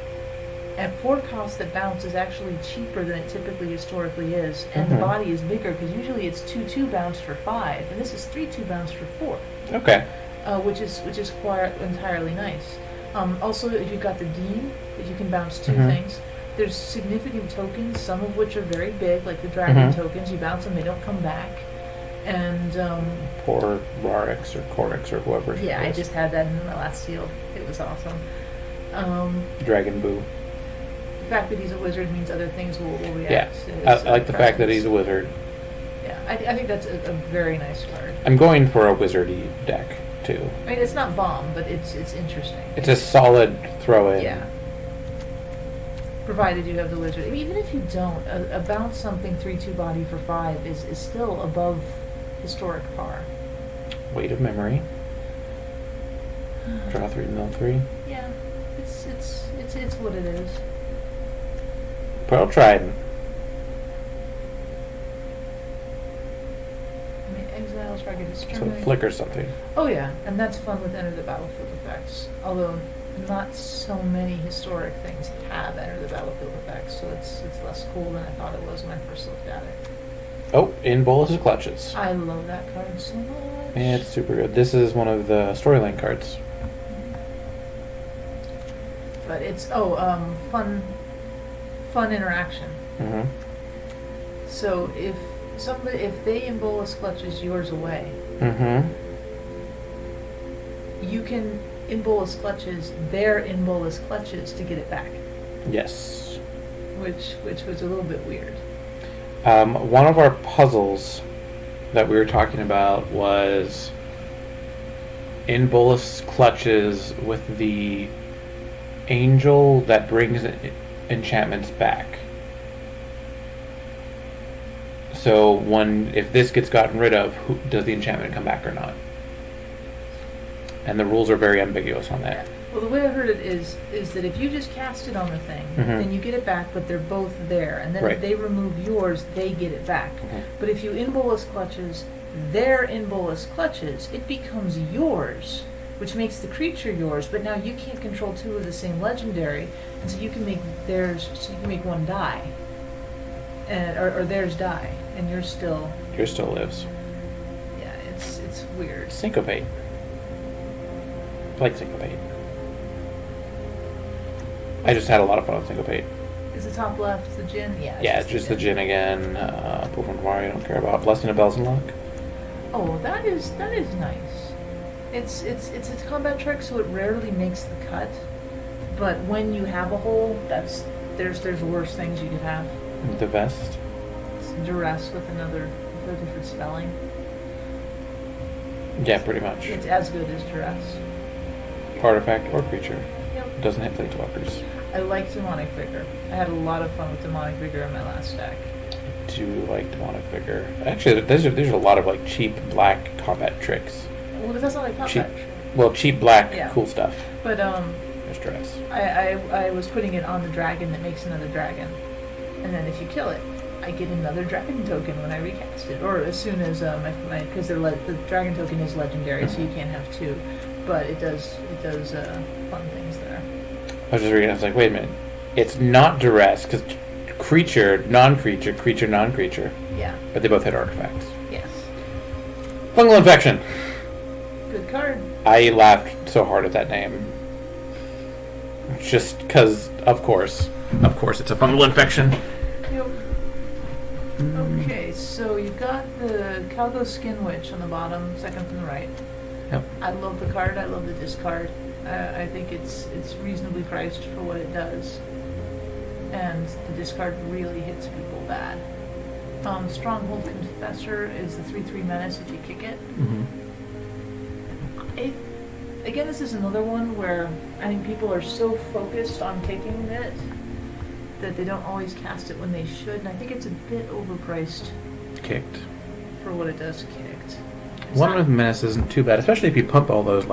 And 4 cost that bounce is actually cheaper than it typically historically is. And the body is bigger because usually it's 2/2 bounce for 5. And this is 3/2 bounce for 4. Okay. Which is quite entirely nice. Also, if you've got the Dean, that you can bounce 2 things. There's significant tokens, some of which are very big, like the dragon tokens. You bounce them, they don't come back. And Poor Rarix or Corix or whoever. yeah, I just had that in my last sealed. It was awesome. Dragon Boo. The fact that he's a wizard means other things will react. Yeah, I like the fact that he's a wizard. Yeah, I think that's a very nice card. I'm going for a wizardy deck too. I mean, it's not bomb, but it's interesting. It's a solid throw-in. Yeah. Provided you have the wizard. I mean, even if you don't, a bounce something 3/2 body for 5 is still above historic par. Weight of Memory. Draw 3, mill 3. Yeah, it's what it is. Pearl Trident. I mean, exile, target So exterminate. it flickers something. Oh yeah, and that's fun with enter the battlefield effects. Although not so many historic things have enter the battlefield effects, so it's less cool than I thought it was when I first looked at it. Oh, in Bolus's Clutches. I love that card so much. Yeah, it's super good. This is one of the storyline cards. But it's fun interaction. So if they Embolus Clutches yours away, you can Embolus Clutches their Embolus Clutches to get it back. Yes. Which was a little bit weird. One of our puzzles that we were talking about was in Bolus Clutches with the angel that brings enchantments back. So if this gets gotten rid of, does the enchantment come back or not? And the rules are very ambiguous on that. Well, the way I heard it is that if you just cast it on the thing, then you get it back, but they're both there. And then if they remove yours, they get it back. But if you Embolus Clutches their Embolus Clutches, it becomes yours, which makes the creature yours, but now you can't control 2 of the same legendary, and so you can make theirs, so you can make 1 die. Or theirs die, and yours still lives. Yeah, it's weird. Syncopate. Like Syncopate. I just had a lot of fun with Syncopate. Is the top left the Djinn? Yeah. Yeah, it's just the Djinn again. Pool from Tomorrow I don't care about. Blessing of Bells and Luck. Oh, that is nice. It's a combat trick, so it rarely makes the cut. But when you have a hole, there's worse things you could have. The Vest. It's duress with another different spelling. Yeah, pretty much. It's as good as duress. Artifact or creature. Yep. It doesn't hit planeswalkers. I like Demonic Vigor. I had a lot of fun with Demonic Vigor in my last deck. I do like Demonic Vigor. Actually, there's a lot of like cheap black combat tricks. Well, that's not like combat. Cheap black cool stuff. But There's duress. I was putting it on the dragon that makes another dragon. And then if you kill it, I get another dragon token when I recast it, or as soon as because the dragon token is legendary, so you can't have two, but it does fun things there. I was just reading. I was like, wait a minute, it's not duress because creature, non-creature, creature, non-creature. Yeah. But they both hit artifacts. Yes. Fungal infection. Good card. I laughed so hard at that name. Just because, of course, it's a fungal infection. Yep. Okay, so you've got the Calgo Skin Witch on the bottom, second from the right. Yep. I love the card. I love the discard. I think it's reasonably priced for what it does, and the discard really hits people bad. Stronghold Confessor is the 3/3 menace if you kick it. Mm-hmm. Again, this is another one where I think people are so focused on kicking it that they don't always cast it when they should, and I think it's a bit overpriced Kicked. for what it does kicked. One with menace isn't too bad, especially if you pump all those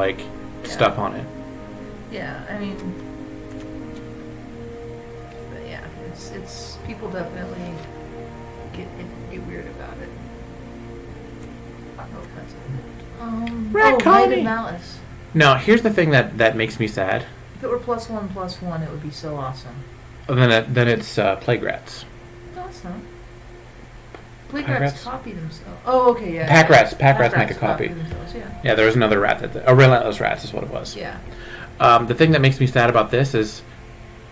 stuff on it. Yeah, I mean, but yeah, it's people definitely get weird about it. I don't know if that's it. Rat Might Colony. of Malice. Now, here's the thing that makes me sad. If it were +1/+1, it would be so awesome. Then it's Plague Rats. No, it's not. Pack Plague rats? Rats copy themselves. Oh, okay, yeah. Pack yeah. rats. Pack rats make a copy. Themselves, yeah. Yeah, there was another rat Relentless Rats is what it was. Yeah. The thing that makes me sad about this is,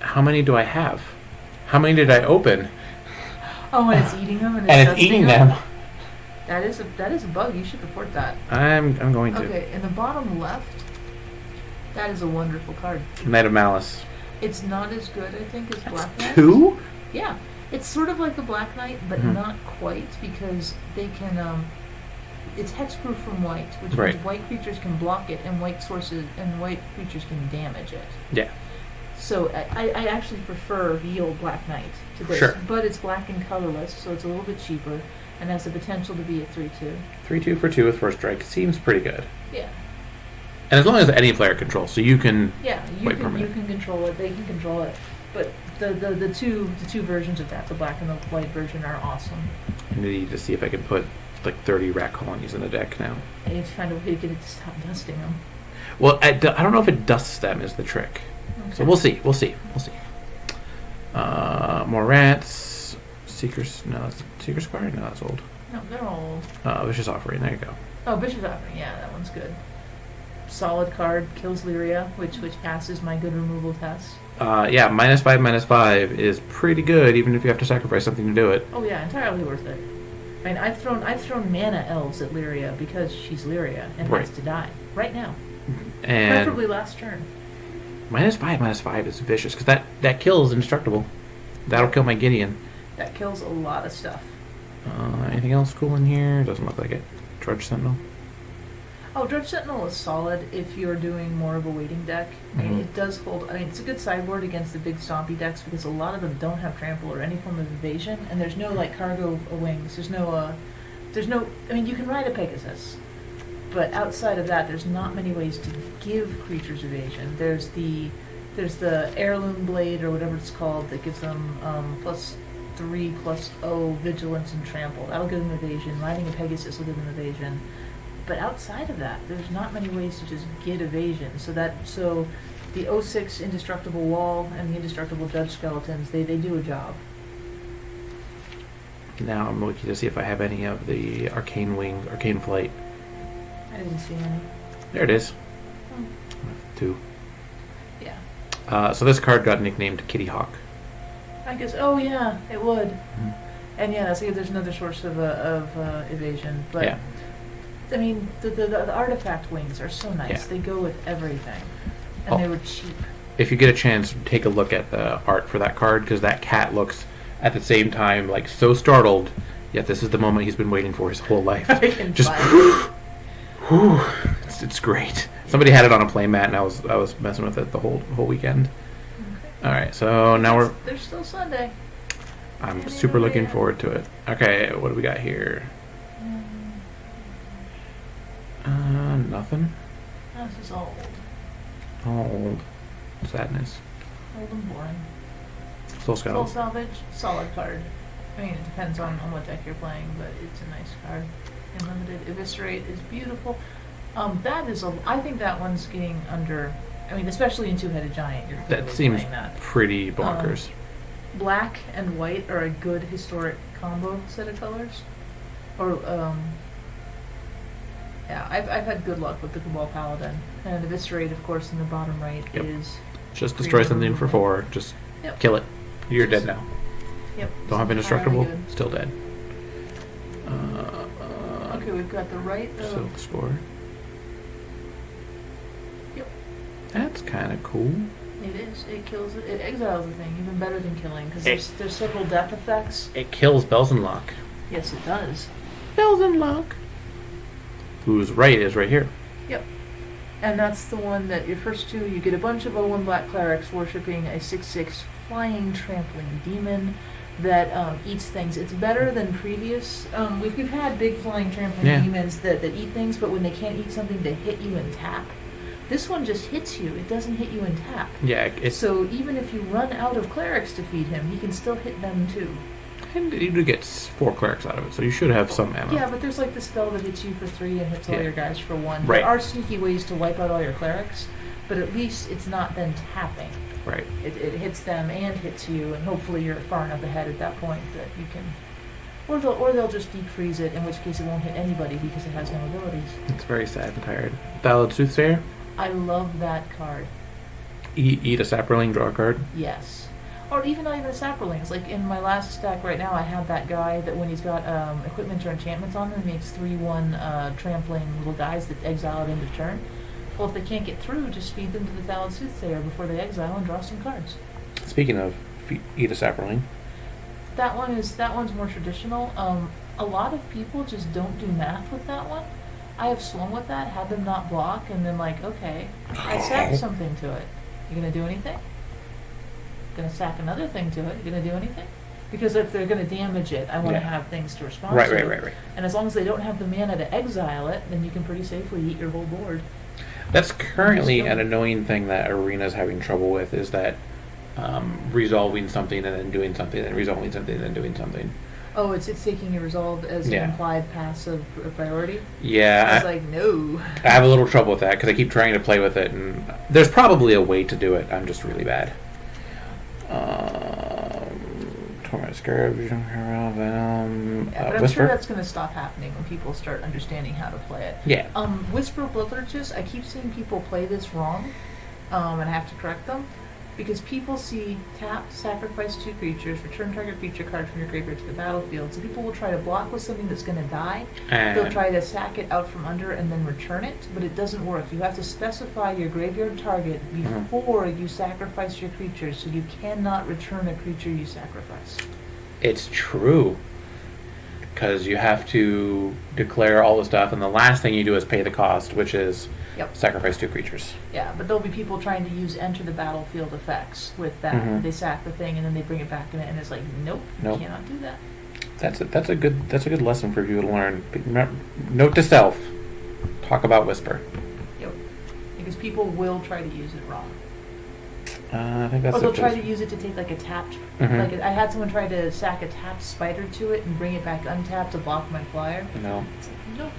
how many do I have? How many did I open? Oh, and it's eating them, And it's eating them. That is a bug. You should report that. I'm going to. Okay, in the bottom left, that is a wonderful card. Knight of Malice. It's not as good, I think, as Black Knight. 2? Yeah, it's sort of like the Black Knight, but not quite, because they can. It's hexproof from white, which Right. means white creatures can block it, and white creatures can damage it. Yeah. So I actually prefer the old Black Knight to this, Sure. but it's black and colorless, so it's a little bit cheaper, and has the potential to be a 3/2. 3/2 for 2 with first strike seems pretty good. Yeah. And as long as any player controls, so you can. Yeah, you can control it. They can control it. But the two versions of that, the black and the white version, are awesome. I need to see if I can put 30 rat colonies in the deck now. I need to find a way to get it to stop dusting them. Well, I don't know if it dusts them is the trick. Okay. So we'll see. More rats. Seekers. No, that's Seeker's card. No, that's old. No, they're all old. Vicious Offering. There you go. Oh, Bishop's Offering. Yeah, that one's good. Solid card, kills Lyria, which passes my good removal test. Yeah, -5/-5 is pretty good, even if you have to sacrifice something to do it. Oh yeah, entirely worth it. I mean, I've thrown mana elves at Lyria because she's Lyria and Right. has to die right now, And preferably last turn. -5/-5 is vicious because that kills indestructible. That'll kill my Gideon. That kills a lot of stuff. Anything else cool in here? Doesn't look like it. Drudge Sentinel. Oh, Drudge Sentinel is solid if you're doing more of a waiting deck. I mean, it does hold. I mean, it's a good sideboard against the big stompy decks because a lot of them don't have trample or any form of evasion, and there's no cargo wings. There's no. I mean, you can ride a Pegasus, but outside of that, there's not many ways to give creatures evasion. There's the heirloom blade or whatever it's called that gives them +3/+0 vigilance and trample. That'll give them evasion. Riding a Pegasus will give them evasion. But outside of that, there's not many ways to just get evasion. So the 06 Indestructible Wall and the Indestructible Judge Skeletons, they do a job. Now I'm looking to see if I have any of the Arcane Flight. I didn't see any. There it is. Oh. 2. Yeah. So this card got nicknamed Kitty Hawk. I guess. Oh yeah, it would. And yeah, so there's another source of evasion. But Yeah. I mean, the artifact wings are so nice. Yeah. They go with everything, and they were cheap. If you get a chance, take a look at the art for that card because that cat looks at the same time so startled. Yet this is the moment he's been waiting for his whole life. I can Just. buy it. It's great. Somebody had it on a play mat, and I was messing with it the whole weekend. Okay. All right, so now There's still Sunday. I'm super looking forward to it. Okay, what do we got here? Nothing. This is all old. Old. Sadness. Old and boring. Soul Soul Scout. Salvage, solid card. I mean, it depends on what deck you're playing, but it's a nice card. And limited Eviscerate is beautiful. I think that one's getting under. I mean, especially in Two-Headed Giant, you're That clearly seems playing that. pretty bonkers. Black and white are a good historic combo set of colors. Or, yeah, I've had good luck with the Cabal Paladin. And Eviscerate, of course, in the bottom right Yep. is... Just destroy something for 4. Just Yep. kill it. You're Just- dead now. Yep. Don't have it's indestructible. entirely good. Still dead. Okay, we've got the right of... Silk Spore. Yep. That's kind of cool. It is. It kills it. It exiles the thing, even better than killing, because It- there's several death effects. It kills Bells and Lock. Yes, it does. Bells and Lock. Whose right is right here. Yep. And that's the one that your first two, you get a bunch of 0-1 Black Clerics worshipping a 6/6 flying trampling demon that eats things. It's better than previous. We've had big flying trampling Yeah. demons that eat things, but when they can't eat something, they hit you and tap. This one just hits you. It doesn't hit you and tap. Yeah, it's So even if you run out of clerics to feed him, he can still hit them too. and you do get 4 clerics out of it, so you should have some ammo. Yeah, but there's like the spell that hits you for 3 and hits all Yeah. your guys for 1. Right. There are sneaky ways to wipe out all your clerics, but at least it's not then tapping. Right. It hits them and hits you, and hopefully you're far enough ahead at that point that you can... Or they'll just deep freeze it, in which case it won't hit anybody because it has no abilities. It's very sad and tired. Thallid Soothsayer. I love that card. Eat a Sapperling, draw a card. Yes. Or even not even the Sapperlings. Like in my last stack right now, I have that guy that when he's got equipment or enchantments on him, he makes 3/1 trampling little guys that exile at end of turn. Well, if they can't get through, just feed them to the Thallid Soothsayer before they exile and draw some cards. Speaking of eat a Sapperling. That one's more traditional. A lot of people just don't do math with that one. I have swung with that, had them not block, and then like, okay, I sack something to it. You gonna do anything? Gonna sack another thing to it. You gonna do anything? Because if they're gonna damage it, I want to Yeah. have things to respond Right, to. right. And as long as they don't have the mana to exile it, then you can pretty safely eat your whole board. That's currently an annoying thing that Arena's having trouble with, is that resolving something and then doing something and resolving something and then doing something. Oh, it's taking your resolve as Yeah. an implied passive priority? Yeah, I was like, no. I have a little trouble with that because I keep trying to play with it, and there's probably a way to do it. I'm just really bad. Torment Scarab, Venom, Yeah, but I'm Whisper. sure that's going to stop happening when people start understanding how to play it. Yeah. Whisper Bloodlurches, I keep seeing people play this wrong, and I have to correct them, because people see tap, sacrifice 2 creatures, return target creature card from your graveyard to the battlefield, so people will try to block with something that's going to die. They'll And try to sack it out from under and then return it, but it doesn't work. You have to specify your graveyard target before you sacrifice your creature, so you cannot return a creature you sacrifice. it's true. Because you have to declare all the stuff, and the last thing you do is pay the cost, which is Yep. sacrifice 2 creatures. Yeah, but there'll be people trying to use enter the battlefield effects with that. Mhm. They sack the thing and then they bring it back in it, and it's like, nope, Nope. you cannot do that. That's a good lesson for people to learn. Note to self: talk about Whisper. Yep. Because people will try to use it wrong. I think that's. Or they'll it for try this. to use it to take like a tapped. Mhm. Like I had someone try to sack a tapped spider to it and bring it back untapped to block my flyer. No. It's like, nope.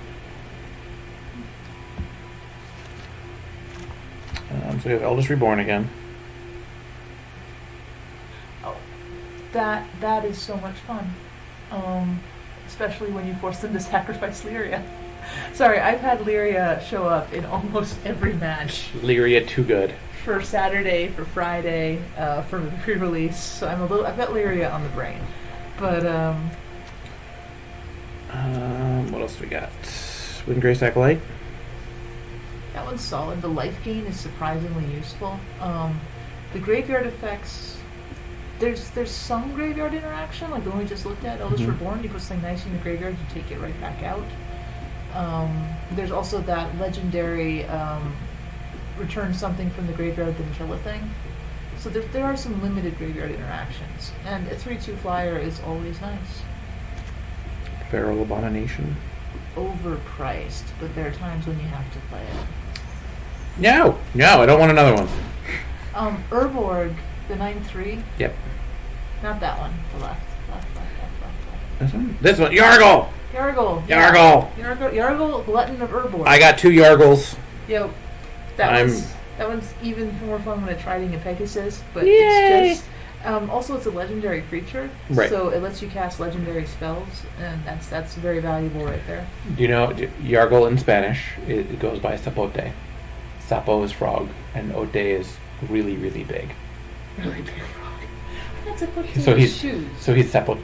So we have Eldest Reborn again. Oh, that is so much fun. Especially when you force them to sacrifice Lyria. Sorry, I've had Lyria show up in almost every match. Lyria too good. For Saturday, for Friday, for the pre-release. So I've got Lyria on the brain. But, What else do we got? Windgrace Acolyte. that one's solid. The life gain is surprisingly useful. The graveyard effects, there's some graveyard interaction, like the one we just looked at, Eldest Mhm. Reborn. You put something nice in the graveyard, you take it right back out. There's also that legendary return something from the graveyard then kill a thing. So there are some limited graveyard interactions. And a 3/2 flyer is always nice. Feral Abomination. Overpriced, but there are times when you have to play it. No, I don't want another one. Urborg, the 9/3, Yep. Not that one. The left. Left. This one? This one. Yargle! Yargle. Yargle! Yargle, glutton of herbivore. I got 2 Yargles. Yo, that one's even more fun when it's riding a Pegasus, but Yay. it's just also it's a legendary creature, right. So it lets you cast legendary spells, and that's very valuable right there. Do you know Yargle in Spanish? It goes by Sapote. Sapo is frog, and Ote is really, really big. Really big frog. That's a So he's shoes. So he's Zapato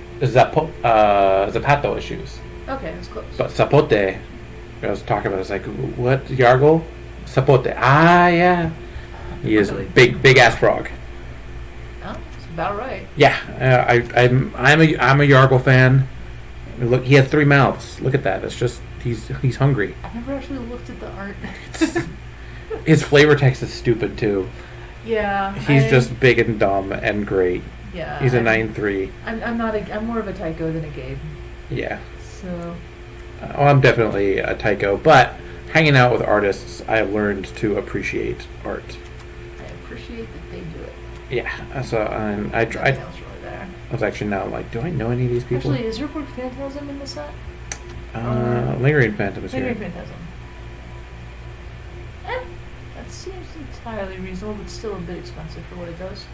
is shoes. Okay, that's close. But Sapote, I was talking about. It's like, what Yargle? Sapote. Ah, yeah. He is Really? big ass frog. Oh, it's about right. Yeah, I'm a Yargle fan. Look, he has 3 mouths. Look at that. It's just he's hungry. I've never actually looked at the art. His flavor text is stupid too. Yeah. He's just big and dumb and great. Yeah. He's a 9/3. I'm more of a Tycho than a Gabe. Yeah. So. I'm definitely a Tycho, but hanging out with artists, I have learned to appreciate art. I appreciate that they do it. Yeah. So I Nothing else really there. was actually now like, do I know any of these people? Actually, is Rupert Phantasm in the set? Lingering Phantom is Lingering here. Phantasm. That seems entirely reasonable, but still a bit expensive for what it does.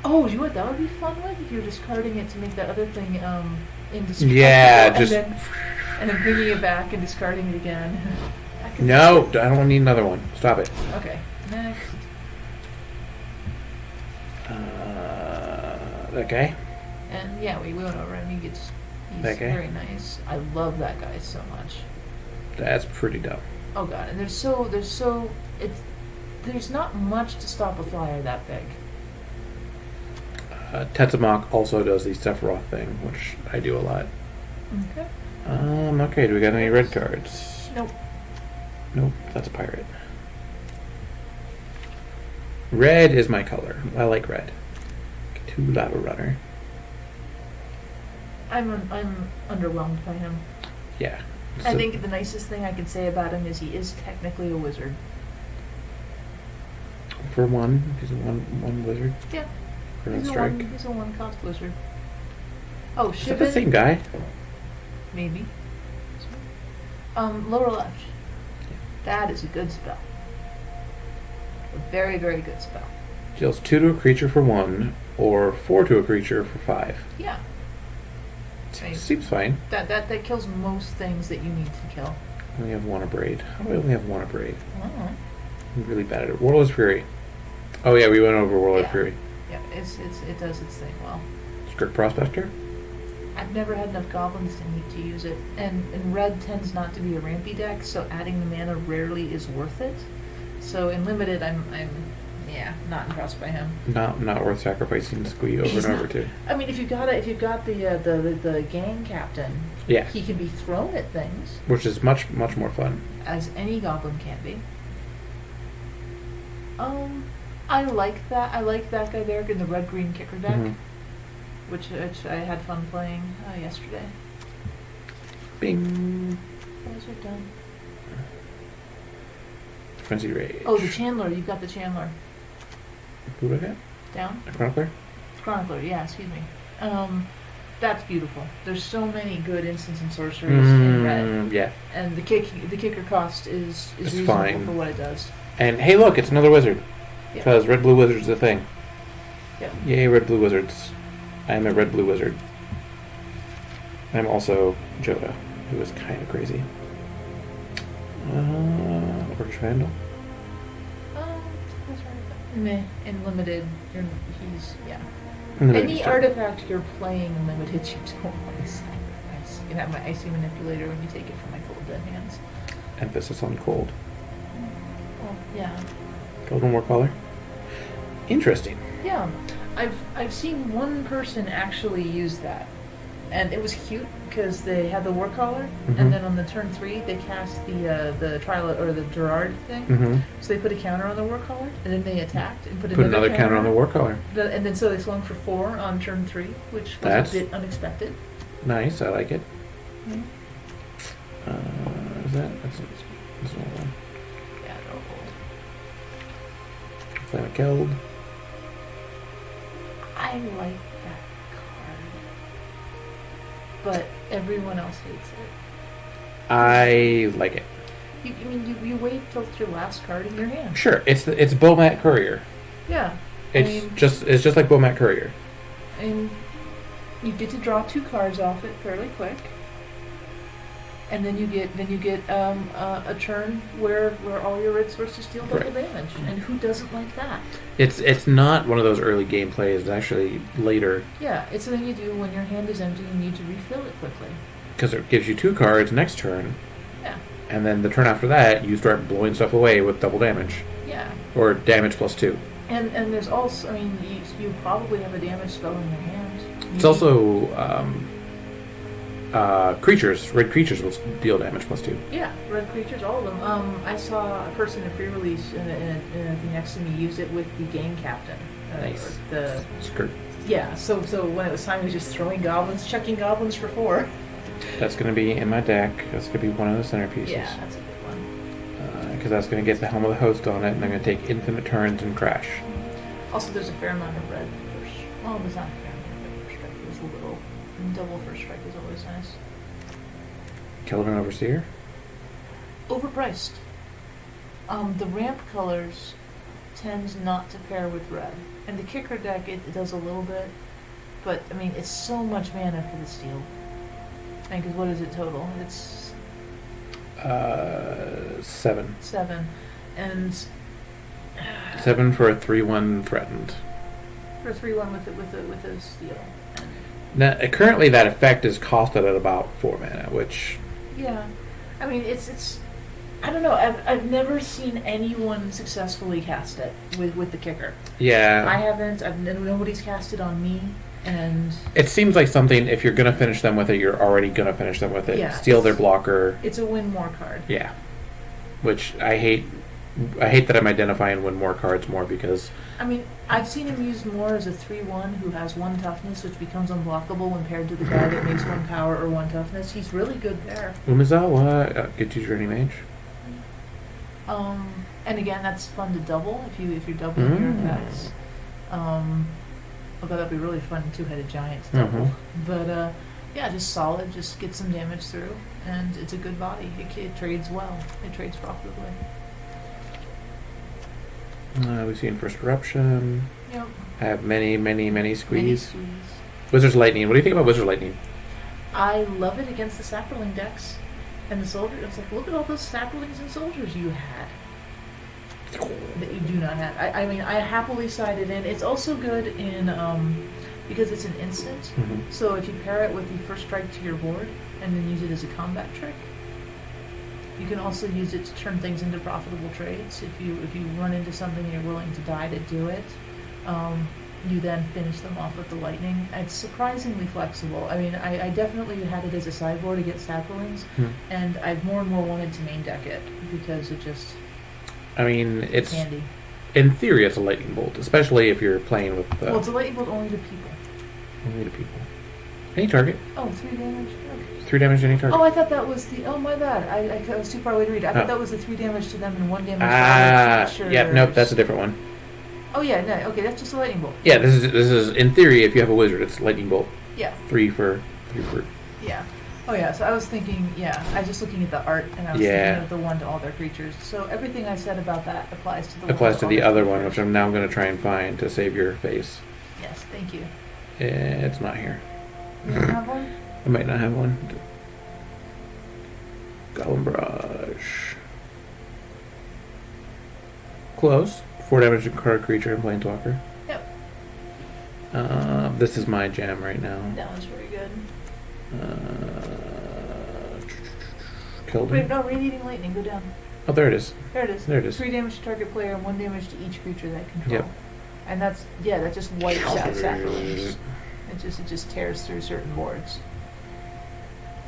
Oh, you know what that would be fun with? If you're discarding it to make that other thing indestructible. Yeah, and just... then bringing it back and discarding it again. No, I don't need another one. Stop it. Okay, next. That guy? And yeah, we went over him. He's That guy? very nice. I love that guy so much. That's pretty dumb. Oh god, and there's not much to stop a flyer that big. Tetsamok also does the Sephiroth thing, which I do a lot. Okay. Okay, do we got any red cards? Nope. Nope, that's a pirate. Red is my color. I like red. 2 Lava Runner. I'm underwhelmed by him. Yeah. I think the nicest thing I can say about him is he is technically a wizard. For one, he's a one wizard. Yeah. For He's strike. a one-cost wizard. Oh, Is that the Shibin? same guy? Maybe. Lower left. That is a good spell. A very, very good spell. Deals 2 to a creature for 1, or 4 to a creature for 5. Yeah. Right. Seems fine. That kills most things that you need to kill. I only have 1 abrade. How do I only have 1 abrade? Oh. I'm really bad at it. Warlord's Fury. Oh yeah, we went over Warlord's Yeah. Fury. Yeah, it does its thing well. Strict Prospector? I've never had enough goblins to need to use it, and red tends not to be a rampy deck, so adding the mana rarely is worth it. So in limited, I'm not impressed by him. Not worth sacrificing Squee over He's and over not- to. I mean, if you've got the gang captain, Yeah. he can be thrown at things, Which is much more fun. as any goblin can be. I like that. I like that guy there in the red-green kicker deck, Mhm. which I had fun playing yesterday. Bing. Those are done. Frenzy Rage. Oh, the Chandler. You've got the Chandler. Who do I get? Down? A Chronicler? Chronicler, yeah, excuse me. That's beautiful. There's so many good instants and sorceries in red. Yeah. And the kicker cost is It's reasonable fine. for what it does. And hey, look, it's another wizard. Yeah. Because red blue wizard's a thing. Yeah. Yay, red blue wizards. I am a red blue wizard. I'm also Joda, who is kind of crazy. Orcish Vandal. Meh. In limited, he's And then any just- artifact you're playing in limited, you don't want to sacrifice. You can have my icy manipulator when you take it from my cold dead hands. Emphasis on cold. Well, yeah. Golden War Collar. Interesting. Yeah, I've seen one person actually use that, and it was cute because they had the war collar, Mhm. and then on the turn 3 they cast the trial or the Gerard thing. Mm-hmm. So they put a counter on the war collar, and then they attacked and put Another counter on the War Collar. And then so they swung for 4 on turn 3, which was That's- a bit unexpected. Nice, I like it. Mhm. Is that? That's another one. Yeah, they're all cool. Planet Killed. I like that but everyone else hates it. I like it. You wait till it's your last card in your hand. Sure, it's Bomat Courier. Yeah. It's just like Bomat Courier. And you get to draw 2 cards off it fairly quick. And then you get a turn where all your red sources deal double damage. And who doesn't like that? It's not one of those early gameplays. It's actually later. Yeah, it's something you do when your hand is empty and you need to refill it quickly. Because it gives you 2 cards next turn. Yeah. And then the turn after that, you start blowing stuff away with double damage. Yeah. Or damage +2. And there's also, you probably have a damage spell in your hand. It's also creatures. Red creatures will deal damage +2. Yeah, red creatures, all of them. I saw a person in pre-release in a thing next to me use it with the game captain. Nice. The skirt. Yeah. So when it was time, he was just throwing goblins, chucking goblins for 4. That's going to be in my deck. That's going to be one of the centerpieces. Yeah, that's a good one. Because that's going to get the Helm of the Host on it, and I'm going to take infinite turns and crash. Also, there's a fair amount of red first. Well, there's not a fair amount of red first strike. There's a little. And double first strike is always nice. Kelvin Overseer? Overpriced. The ramp colors tends not to pair with red. And the kicker deck, it does a little bit. But, it's so much mana for the steel. Because what is it total? It's 7. 7. And 7 for a 3/1 threatened. for a 3/1 with a steel. And Now, currently that effect is costed at about 4 mana, which... yeah. It's I don't know. I've never seen anyone successfully cast it with the kicker. Yeah. I haven't. Nobody's cast it on me. And it seems like something, if you're going to finish them with it, you're already going to finish them with it. Yeah, Steal their blocker. It's a win more card. Yeah. Which I hate. I hate that I'm identifying win more cards more because... I've seen him used more as a 3/1 who has 1 toughness, which becomes unblockable when paired to the guy that makes 1 power or 1 toughness. He's really good there. Umizawa, get you Journey Mage. And again, that's fun to double if you're doubling your attacks. Although that'd be really fun, 2-headed giant to double. But yeah, just solid, just get some damage through, and it's a good body. It trades well. It trades profitably. We've seen First Eruption. Yep. I have many Mini squeeze. squeeze. Wizard's Lightning. What do you think about Wizard's Lightning? I love it against the sapperling decks. And the soldiers, it's like, look at all those sapperlings and soldiers you had. That you do not have. I happily side it in. It's also good in, because it's an instant. So if you pair it with the first strike to your board, and then use it as a combat trick, you can also use it to turn things into profitable trades. If you run into something and you're willing to die to do it, you then finish them off with the lightning. It's surprisingly flexible. I definitely had it as a sideboard against sapperlings, and I've more and more wanted to main deck it because it just... it's handy. In theory, it's a lightning bolt, especially if you're playing with. Well, it's a lightning bolt only to people. Only to people. Any target. Oh, 3 damage. Okay. 3 damage to any target. Oh, I thought that was the. Oh, my bad. I was too far away to read. I thought that was the 3 damage to them and 1 damage to other yeah. Nope, that's a different one. Oh yeah, no. Okay, that's just a lightning bolt. Yeah, this is in theory. If you have a wizard, it's lightning bolt. Yeah. 3 for. Yeah. Oh yeah, so I was thinking, I was just looking at the art, and I was thinking of the 1 to all their creatures. So everything I said about that applies to the applies to the other other one, which I'm now going to try and find to save your face. Yes, thank you. It's not here. You don't have one? I might not have one. Goblin Brush. Close. 4 damage to card creature and planeswalker. Yep. This is my jam right now. That one's very good. Killed Wait, him. no, radiating lightning, go down. Oh, there it is. There it is. There it is. 3 damage to target player and 1 damage to each creature that control. Yep. And that just wipes out sapperlings. It just tears through certain boards.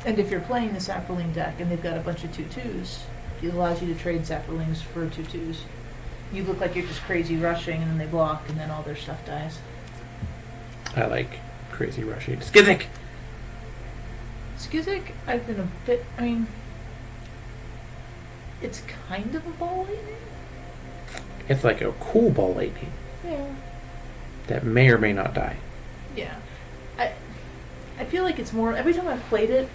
And if you're playing the sapperling deck and they've got a bunch of 2/2s, it allows you to trade sapperlings for 2/2s. You look like you're just crazy rushing, and then they block, and then all their stuff dies. I like crazy rushing. Skizzik! Skizzik, I've been a bit... it's kind of a ball lightning. It's like a cool ball lightning. Yeah. That may or may not die. Yeah. I feel like it's more, every time I played it,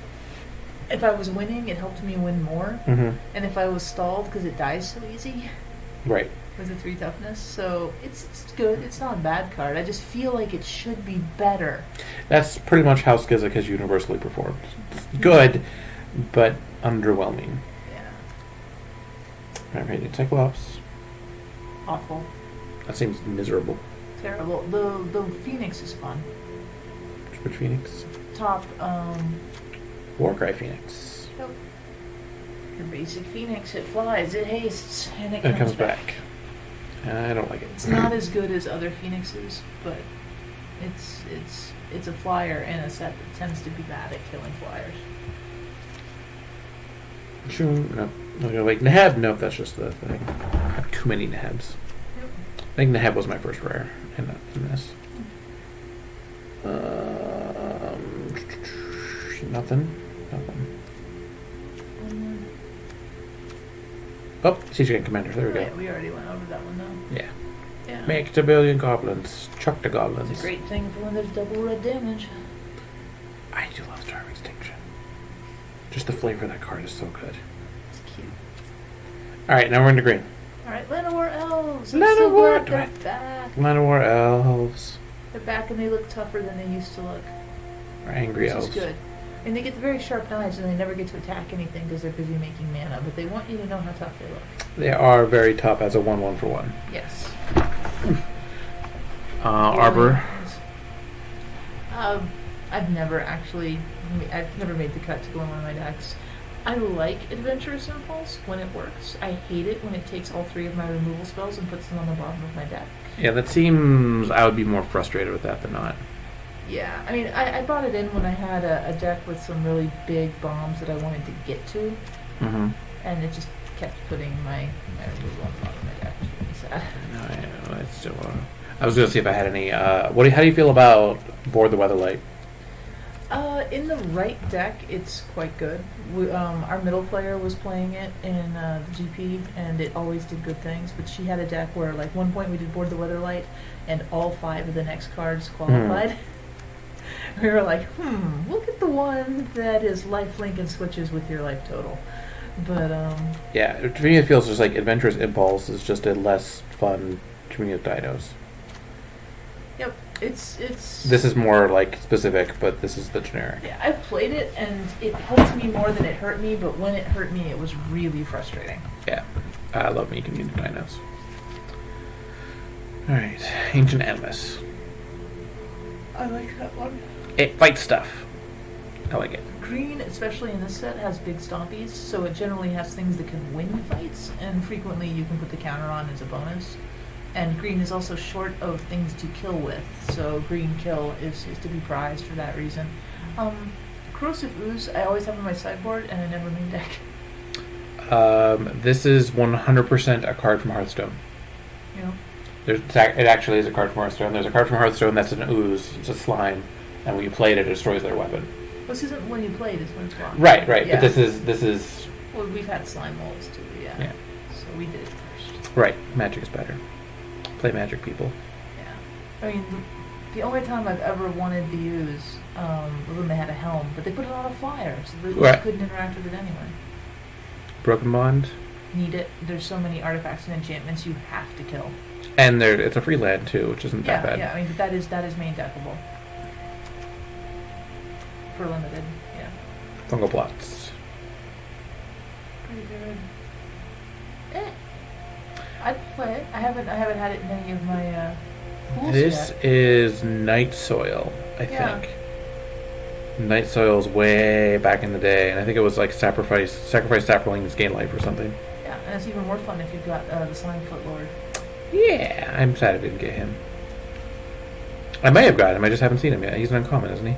if I was winning, it helped me win more. Mm-hmm. And if I was stalled, because it dies so easy Right. with the 3 toughness. So it's good. It's not a bad card. I just feel like it should be better. That's pretty much how Skizik has universally performed. It's good, but underwhelming. Yeah. Alright, Cyclops. Awful. That seems miserable. Terrible. The Phoenix is fun. Which Phoenix? Top, Warcry Phoenix. Yep. Your basic Phoenix, it flies, it hastes, and it It comes back. I don't like it. It's not as good as other Phoenixes, but it's a flyer in a set that tends to be bad at killing flyers. Sure, no. Like Neheb? Nope, that's just the thing. I have too many Nehebs. Yep. I think Neheb was my first rare in this. Nothing. Oh, Siege Gang Commander. There we go. Right, we already went over that one though. Yeah. Yeah. Make the billion goblins. Chuck the goblins. It's a great thing for when there's double red damage. I do love Star of Extinction. Just the flavor of that card is so good. It's cute. Alright, now we're into green. Alright, Llanowar Elves. Llanowar- They're back. Llanowar Elves. They're back and they look tougher than they used to look. Or Angry Which Elves. is good. And they get the very sharp knives and they never get to attack anything because they're busy making mana, but they want you to know how tough they look. They are very tough as a 1/1 for 1. Yes. Arbor. I've never made the cut to go in one of my decks. I like Adventurous Impulse when it works. I hate it when it takes all 3 of my removal spells and puts them on the bottom of my deck. Yeah, that seems... I would be more frustrated with that than not. Yeah, I mean, I brought it in when I had a deck with some really big bombs that I wanted to get to, Mm-hmm. and it just kept putting my removal on the bottom of my deck, which is really sad. No, I still... I was going to see if I had any... how do you feel about Board the Weatherlight? In the right deck, it's quite good. Our middle player was playing it in the GP, and it always did good things. But she had a deck where, like, one point we did Board the Weatherlight, and all 5 of the next cards qualified. We were like, we'll get the one that is lifelink and switches with your life total. But, Yeah, to me it feels just like Adventurous Impulse is just a less fun Community of Dinos. Yep, it's... This is more, like, specific, but this is the generic. Yeah, I've played it, and it helped me more than it hurt me, but when it hurt me, it was really frustrating. Yeah, I love me Community of Dinos. Alright, Ancient Animus. I like that one. It fights stuff. I like it. Green, especially in this set, has big stompies, so it generally has things that can win fights, and frequently you can put the counter on as a bonus. And green is also short of things to kill with, so green kill is to be prized for that reason. Corrosive Ooze, I always have on my sideboard, and I never main deck. This is 100% a card from Hearthstone. You know? It actually is a card from Hearthstone. There's a card from Hearthstone that's an ooze. It's a slime, and when you play it, it destroys their weapon. This isn't when you play it, it's when it's blocked. Right. Yeah. But this is Well, we've had slime molds too, yeah. So we did it first. right. Magic is better. Play Magic, people. Yeah. I mean, the only time I've ever wanted to use was when they had a helm, but they put it on a flyer, so they just couldn't interact with it anyway. Broken Bond. Need it. There's so many artifacts and enchantments you have to kill. And it's a free land too, which isn't that bad. Yeah, I mean, that is main deckable. For limited, yeah. Fungal Plots. Pretty good. I'd play it. I haven't had it in any of my pools This yet. is Night Soil, I think. Night Soil's way back in the day, and I think it was like sacrifice saplings, gain life or something. Yeah, and it's even more fun if you've got the Slimefoot Lord. Yeah, I'm sad I didn't get him. I may have got him, I just haven't seen him yet. He's an uncommon, isn't he?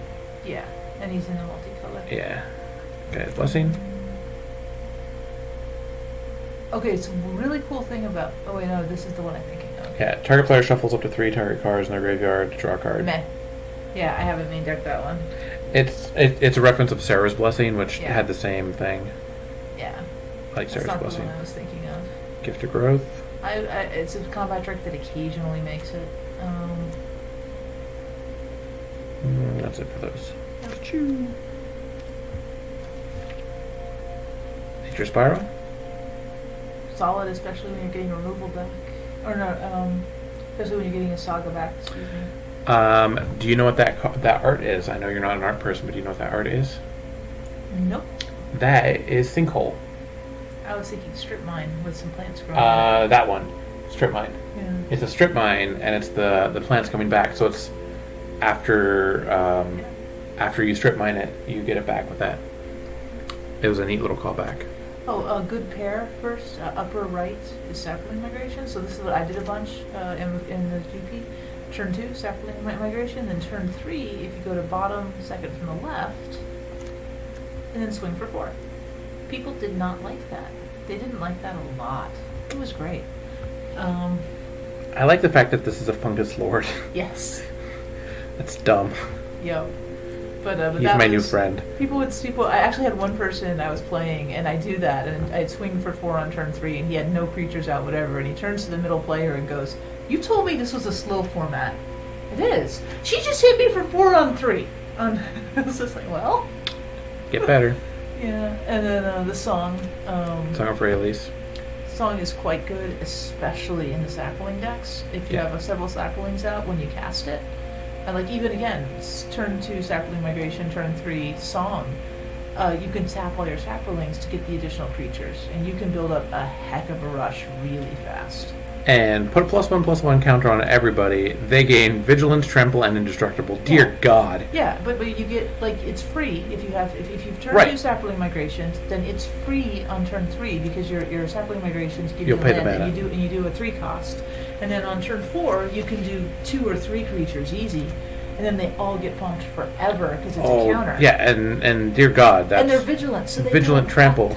Yeah, and he's in a multicolor. Yeah. Okay, Blessing. Okay, so really cool thing about... Oh wait, no, this is the one I'm thinking of. Yeah, target player shuffles up to 3 target cards in their graveyard to draw a card. Meh. Yeah, I haven't main decked that one. It's a reference of Sarah's Blessing, which Yeah. had the same thing. Yeah. Like That's Sarah's not Blessing. the one I was thinking of. Gift of Growth. It's a combat trick that occasionally makes it. That's it for those. Nature Spiral? Solid, especially when you're getting a removal back. Or no, especially when you're getting a saga back, excuse me. Do you know what that art is? I know you're not an art person, but do you know what that art is? Nope. That is Sinkhole. I was thinking strip mine with some plants growing. That one. Strip mine. Yeah. It's a strip mine, and it's the plants coming back. So it's after you strip mine it, you get it back with that. It was a neat little callback. Oh, a good pair first. Upper right is sapling migration. So this is what I did a bunch in the GP. Turn 2, sapling migration. Then turn 3, if you go to bottom, second from the left, and then swing for 4. People did not like that. They didn't like that a lot. It was great. I like the fact that this is a fungus lord. Yes. That's dumb. Yo. But He's that my was, new friend. People. I actually had one person I was playing, and I do that, and I'd swing for 4 on turn 3, and he had no creatures out, whatever, and he turns to the middle player and goes, "You told me this was a slow format." It is. She just hit me for 4 on 3. I was just like, well. Get better. Yeah, and then the song. Song of Freyalise. Song is quite good, especially in the sapling decks. If you have several saplings out when you cast it. And like even again, turn 2 sapling migration, turn 3 song. You can tap all your saplings to get the additional creatures, and you can build up a heck of a rush really fast. And put a +1/+1 counter on everybody. They gain Vigilance, Trample, and Indestructible. Dear God. Yeah, but you get like it's free if you've turned 2 sapling migrations, then it's free on turn 3 because your sapling migrations give you land, and you do a 3 cost, and then on turn 4 you can do 2 or 3 creatures easy, and then they all get pumped forever because it's a counter. Yeah, and dear God, that's and they're vigilant, so they Vigilant, Trample,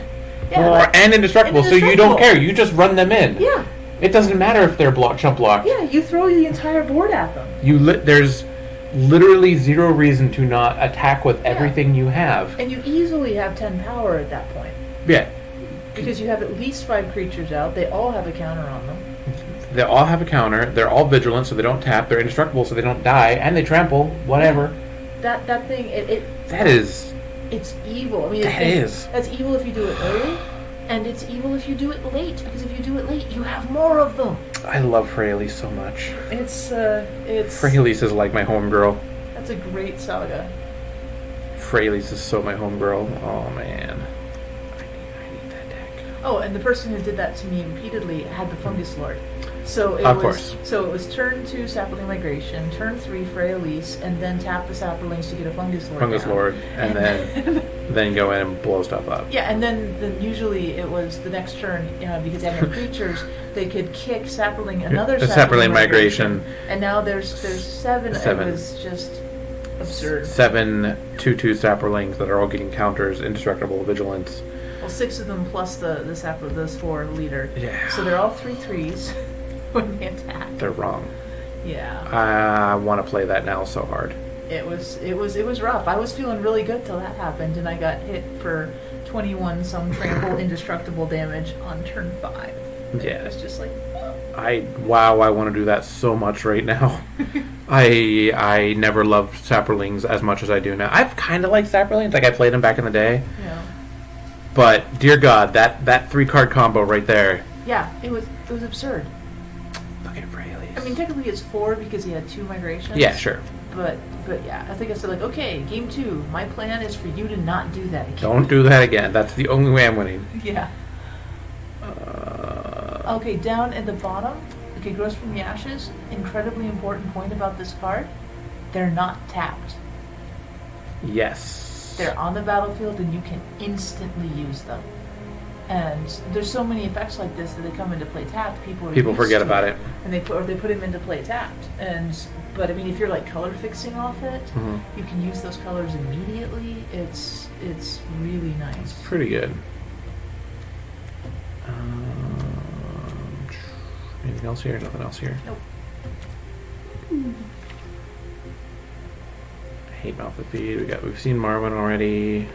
and Indestructible. So you don't care, you just run them in. Yeah. It doesn't matter if they're chump blocked. Yeah, you throw the entire board at them. There's literally zero reason to not attack with everything you have. And you easily have 10 power at that point. Yeah. Because you have at least 5 creatures out. They all have a counter on them. They all have a counter. They're all vigilant, so they don't tap. They're indestructible, so they don't die. And they trample, whatever. Yeah. That thing, it's evil. I mean, that's evil if you do it early. And it's evil if you do it late, because if you do it late, you have more of them. I love Freyalise so much. It's Freyalise is like my homegirl. That's a great saga. Freyalise is so my homegirl. Oh man, I need that deck. Oh, and the person who did that to me repeatedly had the Fungus Lord. So it was turn 2 sapling migration, turn 3 Freyalise, and then tap the saplings to get a Fungus Lord. Fungus Lord, and then go in and blow stuff up. Yeah, and then usually it was the next turn, because they had no creatures, they could kick another sapling migration. And now there's 7. It was just absurd. 7 2/2 saplings that are all getting counters, indestructible, vigilance. Well, 6 of them plus the 4 leader. Yeah. So they're all 3/3s when they attack. They're wrong. Yeah. I want to play that now so hard. It was rough. I was feeling really good till that happened, and I got hit for 21 some trample indestructible damage on turn 5. Yeah. It's just like, I want to do that so much right now. I never loved saplings as much as I do now. I've kind of liked saplings, like I played them back in the day. Yeah. But dear God, that 3-card combo right there. Yeah, it was absurd. Look at Freyalise. I mean, technically it's 4 because he had 2 migrations. Yeah, sure. But yeah, I think I said like, okay, game 2. My plan is for you to not do that again. Don't do that again. That's the only way I'm winning. Yeah. Okay, down at the bottom. Okay, Grows from the Ashes. Incredibly important point about this card. They're not tapped. Yes. They're on the battlefield and you can instantly use them. And there's so many effects like this that they come into play tapped. People forget about it. And they put him into play tapped. But I mean, if you're like color fixing off it, you can use those colors immediately. It's really nice. It's pretty good. Anything else here? Nothing else here. Nope. I hate Mouth of Feed. We've seen Marwyn already.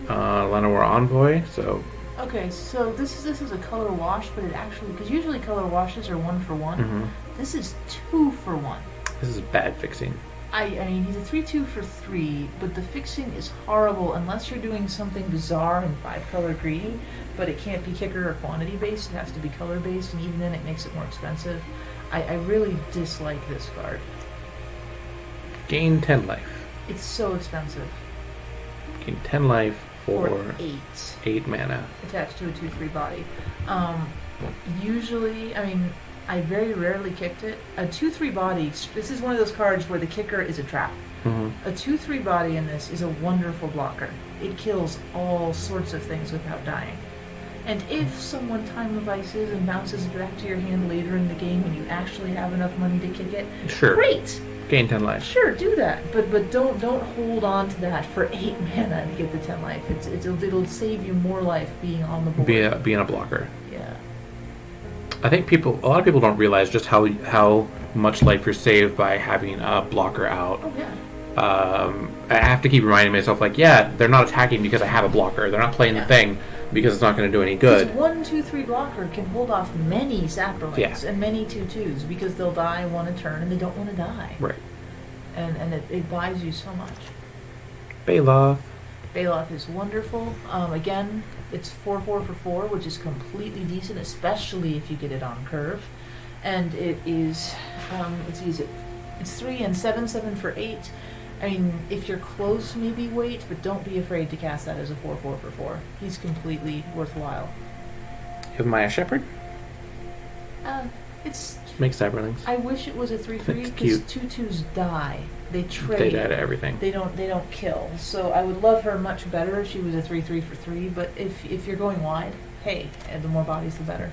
Llanowar Envoy. So. Okay, so this is a color wash, but it actually, because usually color washes are 1 for 1. This is 2 for 1. This is bad fixing. I mean, he's a 3/2 for 3, but the fixing is horrible unless you're doing something bizarre and 5-color greedy, but it can't be kicker or quantity based, it has to be color based, and even then it makes it more expensive. I really dislike this card. Gain 10 life. It's so expensive. Gain 10 life for 8 mana. Attached to a 2/3 body. Usually, I mean, I very rarely kicked it. A 2/3 body, this is one of those cards where the kicker is a trap. A 2/3 body in this is a wonderful blocker. It kills all sorts of things without dying. And if someone time devices and bounces it back to your hand later in the game and you actually have enough money to kick it, Sure. great! Gain 10 life. Sure, do that, but don't hold on to that for 8 mana and get the 10 life. It'll save you more life being on the board. Being a blocker. Yeah. I think a lot of people don't realize just how much life you're saved by having a blocker out. Oh yeah. I have to keep reminding myself, like, yeah, they're not attacking because I have a blocker. They're not playing the thing because it's not going to do any good. Because 1/2/3 blocker can hold off many saprolings and many 2/2s because they'll die one a turn and they don't want to die. Right. And it buys you so much. Baloth. Baloth is wonderful. Again, it's 4/4 for 4, which is completely decent, especially if you get it on curve. And it is, let's use it. It's 3 and 7/7 for 8. I mean, if you're close, maybe wait, but don't be afraid to cast that as a 4/4 for 4. He's completely worthwhile. You have Maya Shepherd? It's... Make Cyberlings. I wish it was a 3/3 It's because cute. 2/2s die. They trade. They die to everything. They don't kill. So I would love her much better if she was a 3/3 for 3, but if you're going wide, hey, the more bodies the better.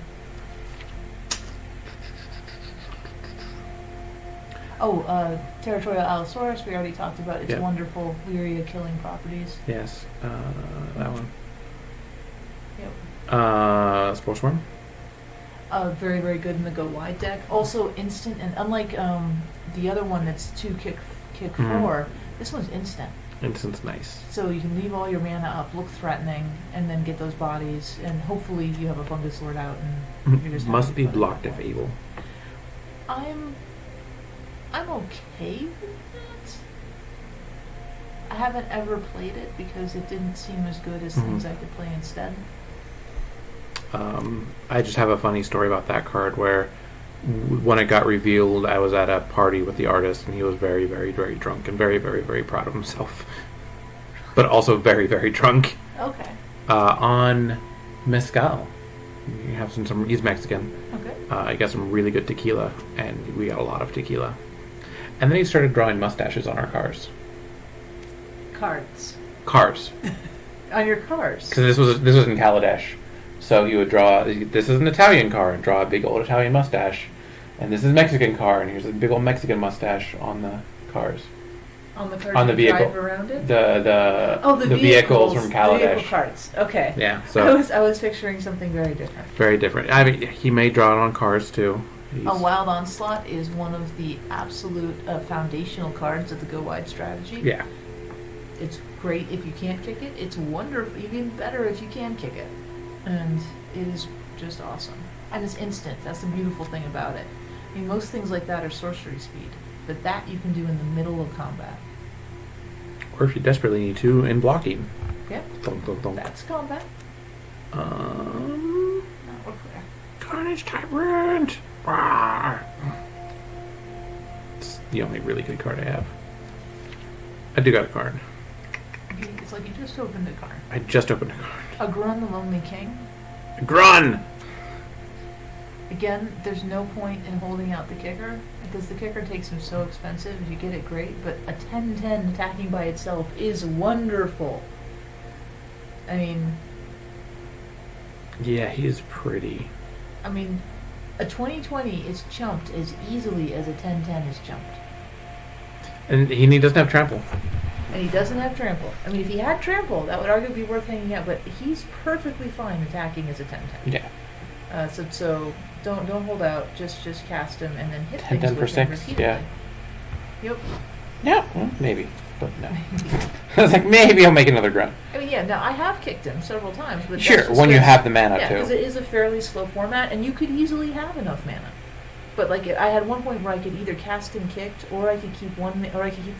Oh, Territorial Allosaurus, we already talked about its wonderful Lyria killing properties. Yes, that one. Yep. Spore Very, very good in the go wide deck. Also instant, and unlike the other one that's 2 kick 4, this one's instant. Instant's nice. So you can leave all your mana up, look threatening, and then get those bodies, and hopefully you have a Fungus Lord out, and you're just Must be happy blocked if able. I'm okay with that. I haven't ever played it because it didn't seem as good as things I could play instead. I just have a funny story about that card where when it got revealed, I was at a party with the artist and he was very, very, very drunk and very, very, very proud of himself. But also very, very drunk. Okay. On Mezcal. You have some he's Mexican. Okay. He got some really good tequila, and we got a lot of tequila. And then he started drawing mustaches on our cars. Cars. On your cars. Because this was in Kaladesh. So he would draw, this is an Italian car, and draw a big old Italian mustache. And this is a Mexican car, and here's a big old Mexican mustache on the cars. On the cars on the you vehicle. drive around it? The vehicles from Kaladesh. The vehicle carts. Okay. Yeah. So I was picturing something very different. Very different. I mean, he may draw it on cars too. A Wild Onslaught is one of the absolute foundational cards of the Go Wide strategy. Yeah. It's great if you can't kick it. It's wonderful, even better if you can kick it. And it is just awesome. And it's instant. That's the beautiful thing about it. I mean, most things like that are sorcery speed, but that you can do in the middle of combat. Or if you desperately need to, in blocking. Yeah. Thunk, thunk, thunk. That's combat. No, we're clear. Carnage Tyrant! Rawr. It's the only really good card I have. I do got a card. It's like you just opened a card. I just opened a card. A Grun the Lonely King. Grun! Again, there's no point in holding out the kicker, because the kicker takes him so expensive. If you get it, great, but a 10/10 attacking by itself is wonderful. I mean... Yeah, he is pretty. I mean, a 20/20 is chumped as easily as a 10/10 is chumped. And he doesn't have trample. And he doesn't have trample. I mean, if he had trample, that would arguably be worth hanging out, but he's perfectly fine attacking as a 10/10. Yeah. So don't hold out. Just cast him and then hit 10/10 things for with him 6. repeatedly. Yeah. Yep. Yeah, well, maybe, but no. I was like, maybe I'll make another grunt. I mean, yeah. Now I have kicked him several times, but Sure, that's just when you have the mana yeah, too. because it is a fairly slow format, and you could easily have enough mana. But like, I had one point where I could either cast and kicked, or I could keep the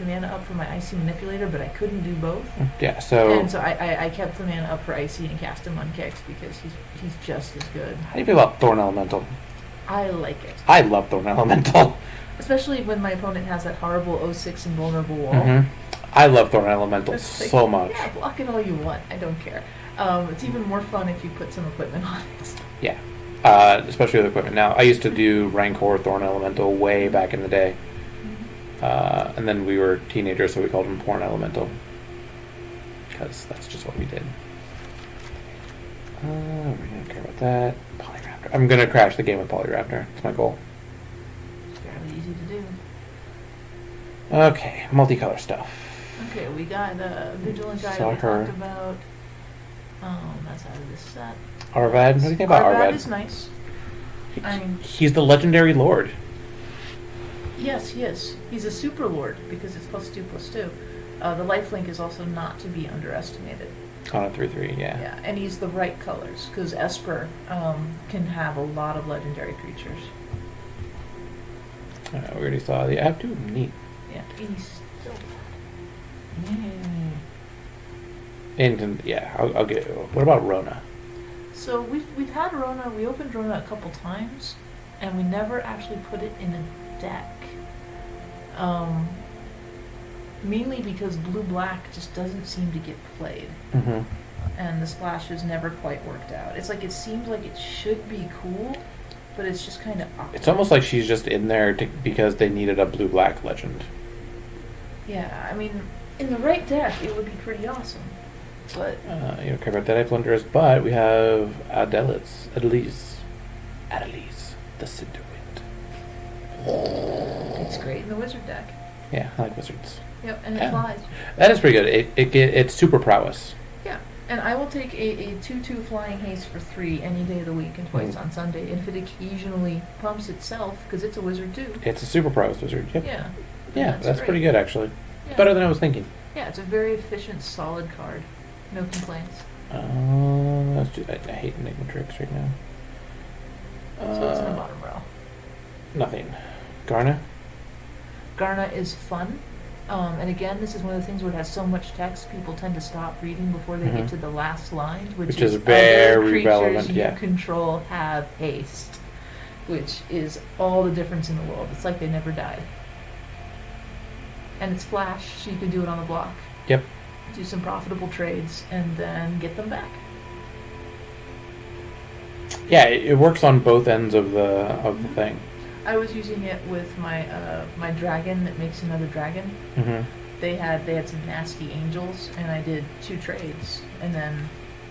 mana up for my Icy Manipulator, but I couldn't do both. Yeah, so... And so I kept the mana up for Icy and cast him unkicked because he's just as good. How do you feel about Thorn Elemental? I like it. I love Thorn Elemental. Especially when my opponent has that horrible 0/6 invulnerable wall. Mm-hmm. I love Thorn Elemental Like, so much. Yeah, block it all you want. I don't care. It's even more fun if you put some equipment on it. Yeah. Especially with equipment. Now, I used to do Rancor Thorn Elemental way back in the day. And then we were teenagers, so we called him Porn Elemental. Because that's just what we did. We don't care about that. Polyraptor. I'm going to crash the game with Polyraptor. That's my goal. It's fairly easy to do. Okay, multicolor stuff. Okay, we got Vigilant Guy Saw we her. talked about. That's out of this set. Arvad? What do you think about Arvad? Arvad is nice. I mean, He's the legendary lord. yes, he is. He's a super lord because it's +2/+2. The lifelink is also not to be underestimated. On a 3/3, yeah. Yeah, and he's the right colors because Esper can have a lot of legendary creatures. We already saw the app too. Neat. Yeah, and he's still. And yeah, I'll get. What about Rona? So we've had Rona. We opened Rona a couple times, and we never actually put it in a deck. Mainly because blue-black just doesn't seem to get played, and the splashes never quite worked out. It's like it seems like it should be cool, but it's just kind of awkward. It's almost like she's just in there because they needed a blue-black legend. Yeah, I mean, in the right deck, it would be pretty awesome. But You don't care about Deadeye Plunderers, but we have Adelise, the Cinderwind. it's great in the wizard deck. Yeah, I like wizards. Yep, and Yeah. it flies. That is pretty good. It's super prowess. Yeah, and I will take a 2/2 flying haste for 3 any day of the week and twice on Sunday. And if it occasionally pumps itself, because it's a wizard too. It's a super prowess wizard. Yep. Yeah. Yeah, that's great. pretty good actually. Yeah. Better than I was thinking. Yeah, it's a very efficient, solid card. No complaints. Let's do. I hate Enigma tricks right now. So it's in the bottom row. Nothing. Garna. Garna is fun. And again, this is one of the things where it has so much text, people tend to stop reading before they get to the last line, which is other very creatures relevant, you yeah. control have haste, which is all the difference in the world. It's like they never died. And it's flash, so you can do it on the block. Yep. Do some profitable trades, and then get them back. Yeah, it works on both ends of the thing. I was using it with my my dragon that makes another dragon. They had some nasty angels, and I did 2 trades, and then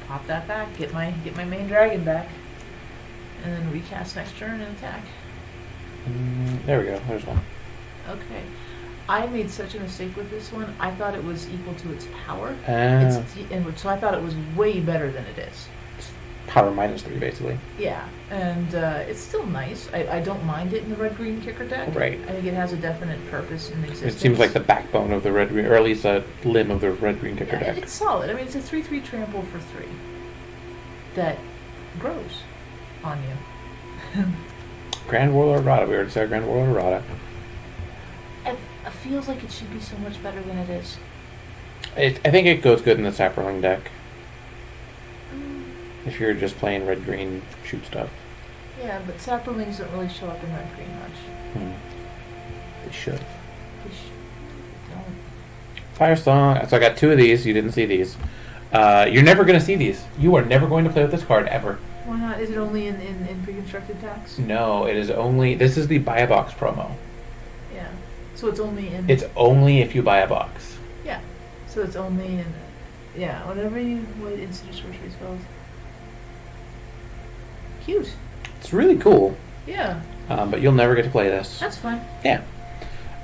pop that back, get my main dragon back, and then recast next turn and attack. There we go. There's one. Okay, I made such a mistake with this one. I thought it was equal to its power, so I thought it was way better than it is. Power -3, basically. Yeah, and it's still nice. I don't mind it in the red-green kicker deck. Right. I think it has a definite purpose in existence. It seems like the backbone of the red-green, or at least a limb of the red-green kicker Yeah, deck. it's solid. I mean, it's a 3/3 trample for 3 that grows on you. Grand Warlord Rada. We already said Grand Warlord Rada. It feels like it should be so much better than it is. I think it goes good in the Sapperling deck. If you're just playing red-green shoot stuff. Yeah, but sapperlings don't really show up in red-green much. They should. They don't. Fire Song. So I got 2 of these. You didn't see these. You're never going to see these. You are never going to play with this card, ever. Why not? Is it only in pre-constructed packs? No, it is only... This is the buy a box promo. Yeah. So it's only in... It's only if you buy a box. Yeah. So it's only in... Yeah, whatever you... What instant sorcery spells. Cute. It's really cool. Yeah. But you'll never get to play this. That's fun. Yeah.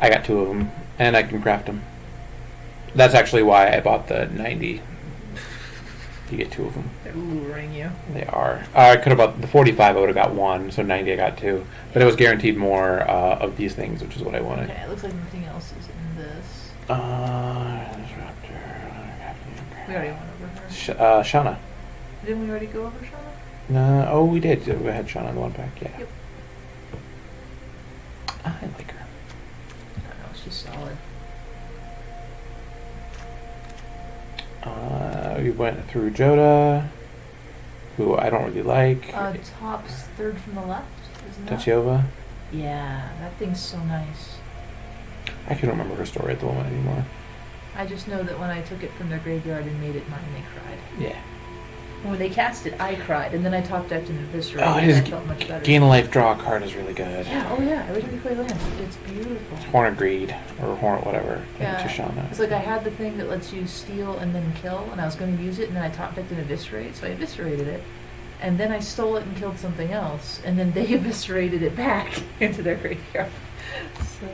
I got 2 of them, and I can craft them. That's actually why I bought the 90. You get 2 of them. They're luring you. They are. I could have bought the 45. I would have got 1, so 90 I got 2. But it was guaranteed more of these things, which is what I wanted. Okay, it looks like nothing else is in this. Disruptor. We already went over her. Shauna. Didn't we already go over Shauna? We did. We had Shauna in the 1 pack. Yeah. Yep. She's solid. We went through Joda, who I don't really like. Top's third from the left, isn't that? Tachiova. Yeah, that thing's so nice. I can't remember her story at the moment anymore. I just know that when I took it from their graveyard and made it mine, they cried. Yeah. When they cast it, I cried, and then I top decked and eviscerated, Oh, and I felt much better. gain a life, draw a card is really good. Yeah, oh yeah, every time you play land, it's beautiful. Horn of Greed, or Horn whatever. Yeah, Tishana. it's like I had the thing that lets you steal and then kill, and I was going to use it, and then I top decked and eviscerate, so I eviscerated it. And then I stole it and killed something else, and then they eviscerated it back into their graveyard. So.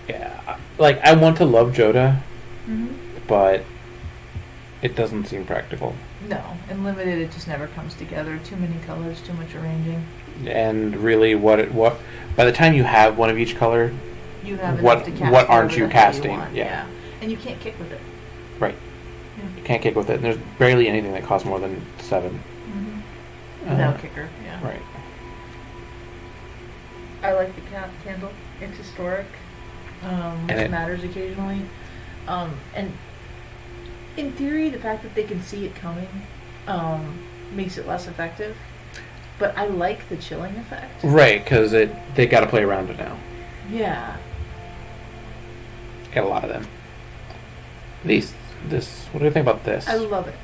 Yeah, like, I want to love Joda, Mm-hmm. but it doesn't seem practical. No, in limited it just never comes together. Too many colors, too much arranging. And really, what by the time you have one of each color, You have what enough to cast what aren't whatever you the hell casting? want. Yeah. And you can't kick with it. Right. Yeah. You can't kick with it. And there's barely anything that costs more than 7. Mm-hmm. Without kicker, yeah. Right. I like the candle. It's historic, And which it- matters occasionally. And in theory, the fact that they can see it coming makes it less effective. But I like the chilling effect. Right, because they got to play around it now. Yeah. Got a lot of them. This. What do you think about this? I love it.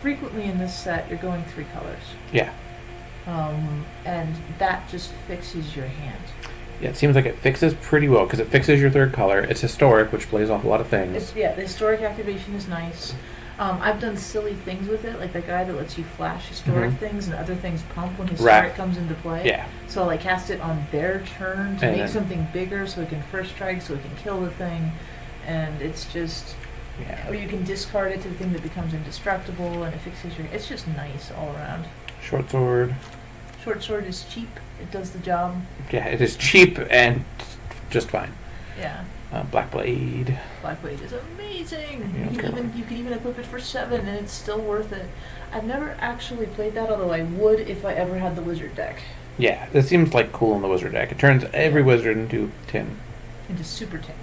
Frequently in this set, you're going 3 colors. Yeah. And that just fixes your hand. Yeah, it seems like it fixes pretty well because it fixes your 3rd color. It's historic, which plays off a lot of things. The historic activation is nice. I've done silly things with it, like the guy that lets you flash historic things and other things pump when historic comes into play. Yeah. So I'll cast it on their turn to And make then- something bigger so it can first strike, so it can kill the thing. And it's just... Yeah. Or you can discard it to the thing that becomes indestructible, and it fixes your... It's just nice all around. Short sword. Short sword is cheap. It does the job. Yeah, it is cheap and just fine. Yeah. Black Blade. Black Blade is amazing. Yeah, You can even equip it for 7, and it's still worth it. I've never actually played that, although I would if I ever had the wizard deck. Yeah, this seems like cool in the wizard deck. It turns every wizard into Tim. Into Super Tim.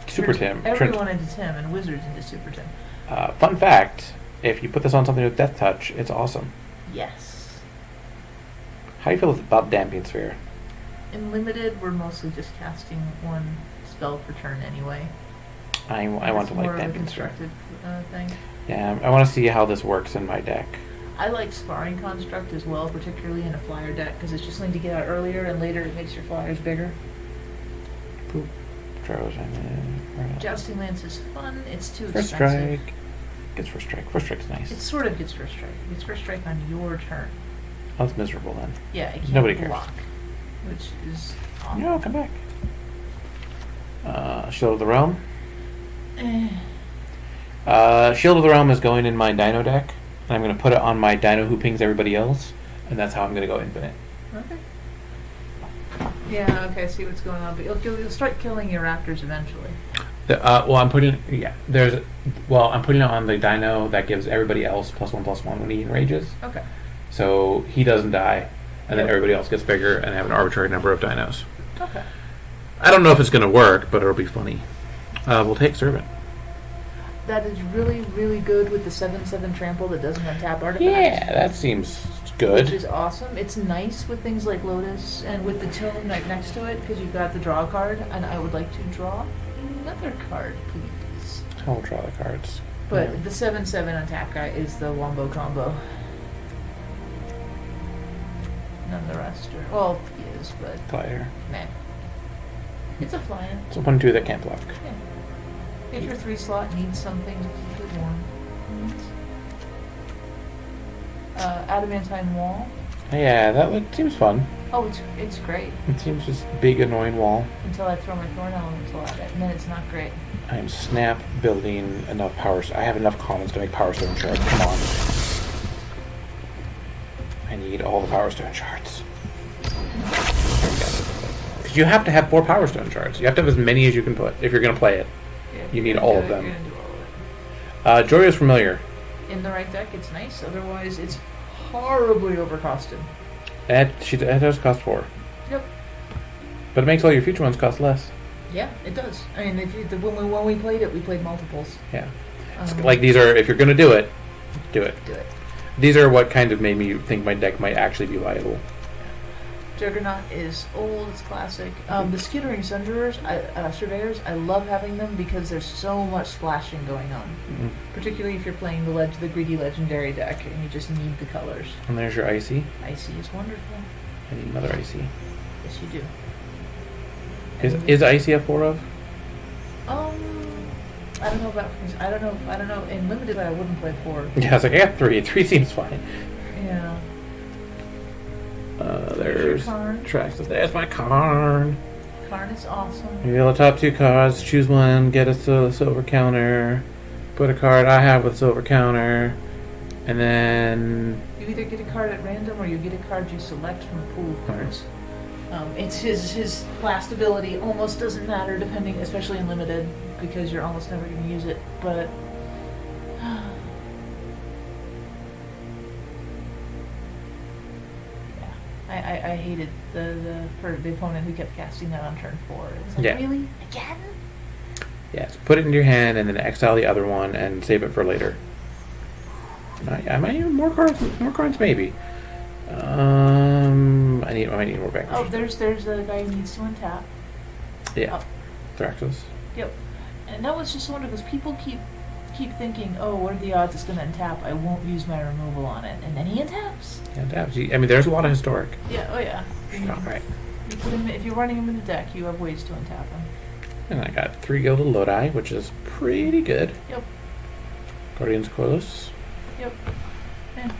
Super Tim. Everyone into Tim, and wizards into Super Tim. Fun fact, if you put this on something with Death Touch, it's awesome. Yes. How do you feel about Damping Sphere? In limited, we're mostly just casting 1 spell per turn anyway. I want to like more of a Damping Sphere. constructed thing. Yeah, I want to see how this works in my deck. I like Sparring Construct as well, particularly in a flyer deck, because it's just something to get out earlier, and later it makes your flyers bigger. Poop. Jousting Lance is fun. It's too First expensive. strike. Gets first strike. First strike's nice. It sort of gets first strike. It gets first strike on your turn. Oh, it's miserable then. Yeah, it can't Nobody cares. block, which is awful. No, come back. Shield of the Realm. Eh. Shield of the Realm is going in my Dino deck. And I'm going to put it on my Dino who pings everybody else. And that's how I'm going to go infinite. Okay. Yeah, okay, I see what's going on, but you'll start killing your raptors eventually. I'm putting it on the Dino that gives everybody else +1/+1 when he enrages. Okay. So he doesn't die, and then Yep. everybody else gets bigger and have an arbitrary number of dinos. Okay. I don't know if it's going to work, but it'll be funny. We'll take Servant. That is really, really good with the 7/7 trample that doesn't untap artifacts. Yeah, that seems good. Which is awesome. It's nice with things like Lotus and with the tome right next to it because you've got the draw card, and I would like to draw another card, please. I'll draw the cards. But Yeah. the 7/7 untap guy is the wombo combo. None of the rest are. Well, he is, but Flyer. man. It's a fly-in. It's a 1/2 that can't block. Yeah. If your 3 slot needs something to keep it warm. Adamantine wall. Yeah, seems fun. Oh, it's great. It seems just big, annoying wall. Until I throw my thorn elemental at it, and then it's not great. I am snap building enough power. I have enough commons to make Power Stone shards. Come on. I need all the Power Stone shards. Because you have to have 4 Power Stone shards. You have to have as many as you can put if you're going to play it. Yeah, You if need you're all gonna of do it, them. You're gonna do all of it. Joyous Familiar. In the right deck, it's nice. Otherwise, it's horribly overcosted. It does cost 4. Yep. But it makes all your future ones cost less. Yeah, it does. I mean, when we played it, we played multiples. Yeah. Like these are, if you're going to do it, do it. Do it. These are what kind of made me think my deck might actually be viable. Juggernaut is old, it's classic. The skittering surveyors, I love having them because there's so much splashing going on. Mm-hmm. Particularly if you're playing the greedy legendary deck and you just need the colors. And there's your Icy. Icy is wonderful. I need another Icy. Yes, you do. Is Icy a 4 of? I don't know about. I don't know. In limited, I wouldn't play 4. Yeah, I was like, I got 3. 3 seems fine. Yeah. There's tracks. There's my Karn. Karn is awesome. You get the top 2 cards. Choose one. Get us to the silver counter. Put a card I have with silver counter, and then you either get a card at random or you get a card you select from a pool of cards. It's his last ability almost doesn't matter depending, especially in limited, because you're almost never going to use it. But yeah, I hated the opponent who kept casting that on turn 4. It's like, really? Again? Yes, put it in your hand and then exile the other one and save it for later. I might need more cards. More cards, maybe. I might need more back. Oh, there's a guy who needs to untap. Yeah, Thraxos. Yep, and that was just wonderful because people keep thinking, oh, what are the odds it's going to untap? I won't use my removal on it, and then he untaps. Yeah, untaps. I mean, there's a lot of historic. Yeah. Oh yeah. All right. You put him if you're running him in the deck, you have ways to untap him. And I got 3 Gilded Lodi, which is pretty good. Yep. Guardian's Close. Yep.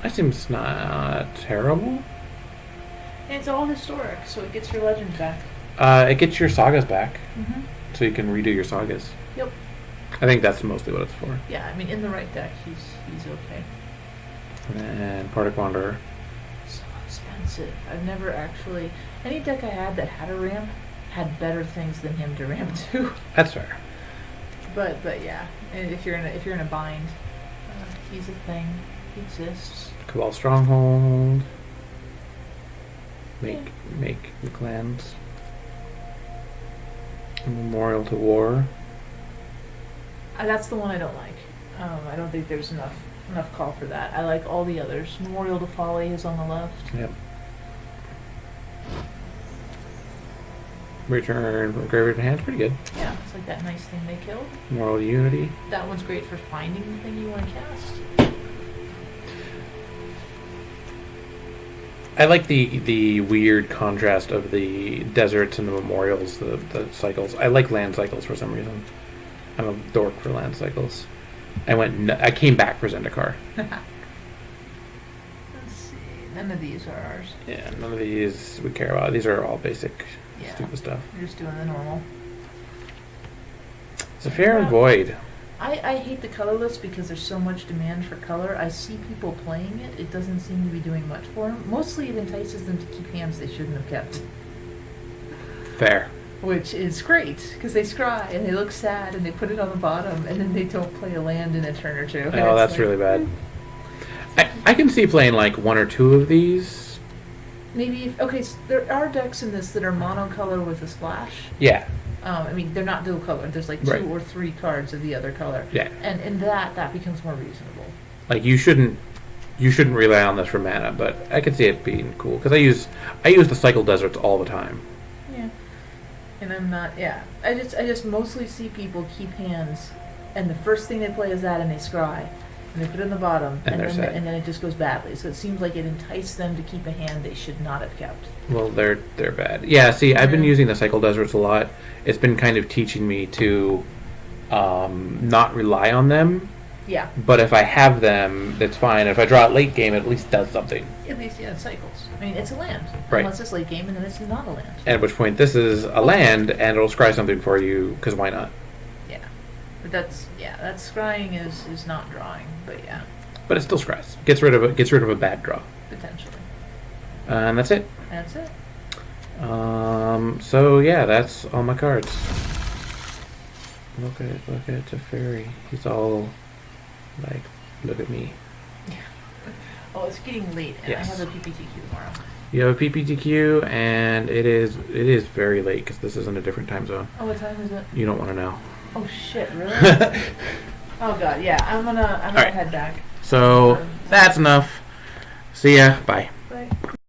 That seems not terrible. And it's all historic, so it gets your legend back. It gets your sagas back, so you can redo your sagas. Yep. I think that's mostly what it's for. Yeah, I mean, in the right deck, he's okay. And then Particle Wanderer. So expensive. I've never actually any deck I had that had a ramp had better things than him to ramp to. That's fair. But yeah, if you're in a bind, he's a thing. He exists. Cabal Stronghold. Make the clans. Memorial to War. That's the one I don't like. I don't think there's enough call for that. I like all the others. Memorial to Folly is on the left. Yep. Return from graveyard to hand's pretty good. Yeah, it's like that nice thing they killed. Moral to Unity. That one's great for finding the thing you want to cast. I like the weird contrast of the deserts and the memorials, the cycles. I like land cycles for some reason. I'm a dork for land cycles. I came back for Zendikar. Let's see. None of these are ours. Yeah, none of these we care about. These are all basic, stupid stuff. We're just doing the normal. Zephyr and Void. I hate the colorless because there's so much demand for color. I see people playing it. It doesn't seem to be doing much for them. Mostly it entices them to keep hands they shouldn't have kept. Fair. Which is great, because they scry and they look sad and they put it on the bottom and then they don't play a land in a turn or two. Oh, that's like, really bad. I can see playing like 1 or 2 of these. Maybe, so there are decks in this that are monocolor with a splash. Yeah. I mean, they're not dual color. There's like 2 or 3 cards of the other color. Yeah. And in that becomes more reasonable. Like you shouldn't rely on this for mana, but I could see it being cool because I use the cycle deserts all the time. Yeah. And I'm not. Yeah. I just mostly see people keep hands, and the first thing they play is that, and they scry, and they put it in the bottom, and then it just goes badly. So it seems like it enticed them to keep a hand they should not have kept. Well, they're bad. Yeah. See, I've been using the cycle deserts a lot. It's been kind of teaching me to not rely on them. Yeah. But if I have them, that's fine. If I draw it late game, it at least does something. At least, yeah, it cycles. I mean, it's a land. Right. Unless it's late game, and then it's not a land. At which point, this is a land, and it'll scry something for you, because why not? Yeah. But that scrying is not drawing, but yeah. But it still scries. Gets rid of a bad draw. Potentially. And that's it. That's it. So yeah, that's all my cards. Look at Teferi. He's all like, look at me. Yeah. Oh, it's getting late, and yes. I have a PPTQ tomorrow. You have a PPTQ, and it is very late because this is in a different time zone. Oh, what time is it? You don't want to know. Oh shit! Really? Oh god, yeah. I'm gonna right. head back. So that's enough. See ya. Bye.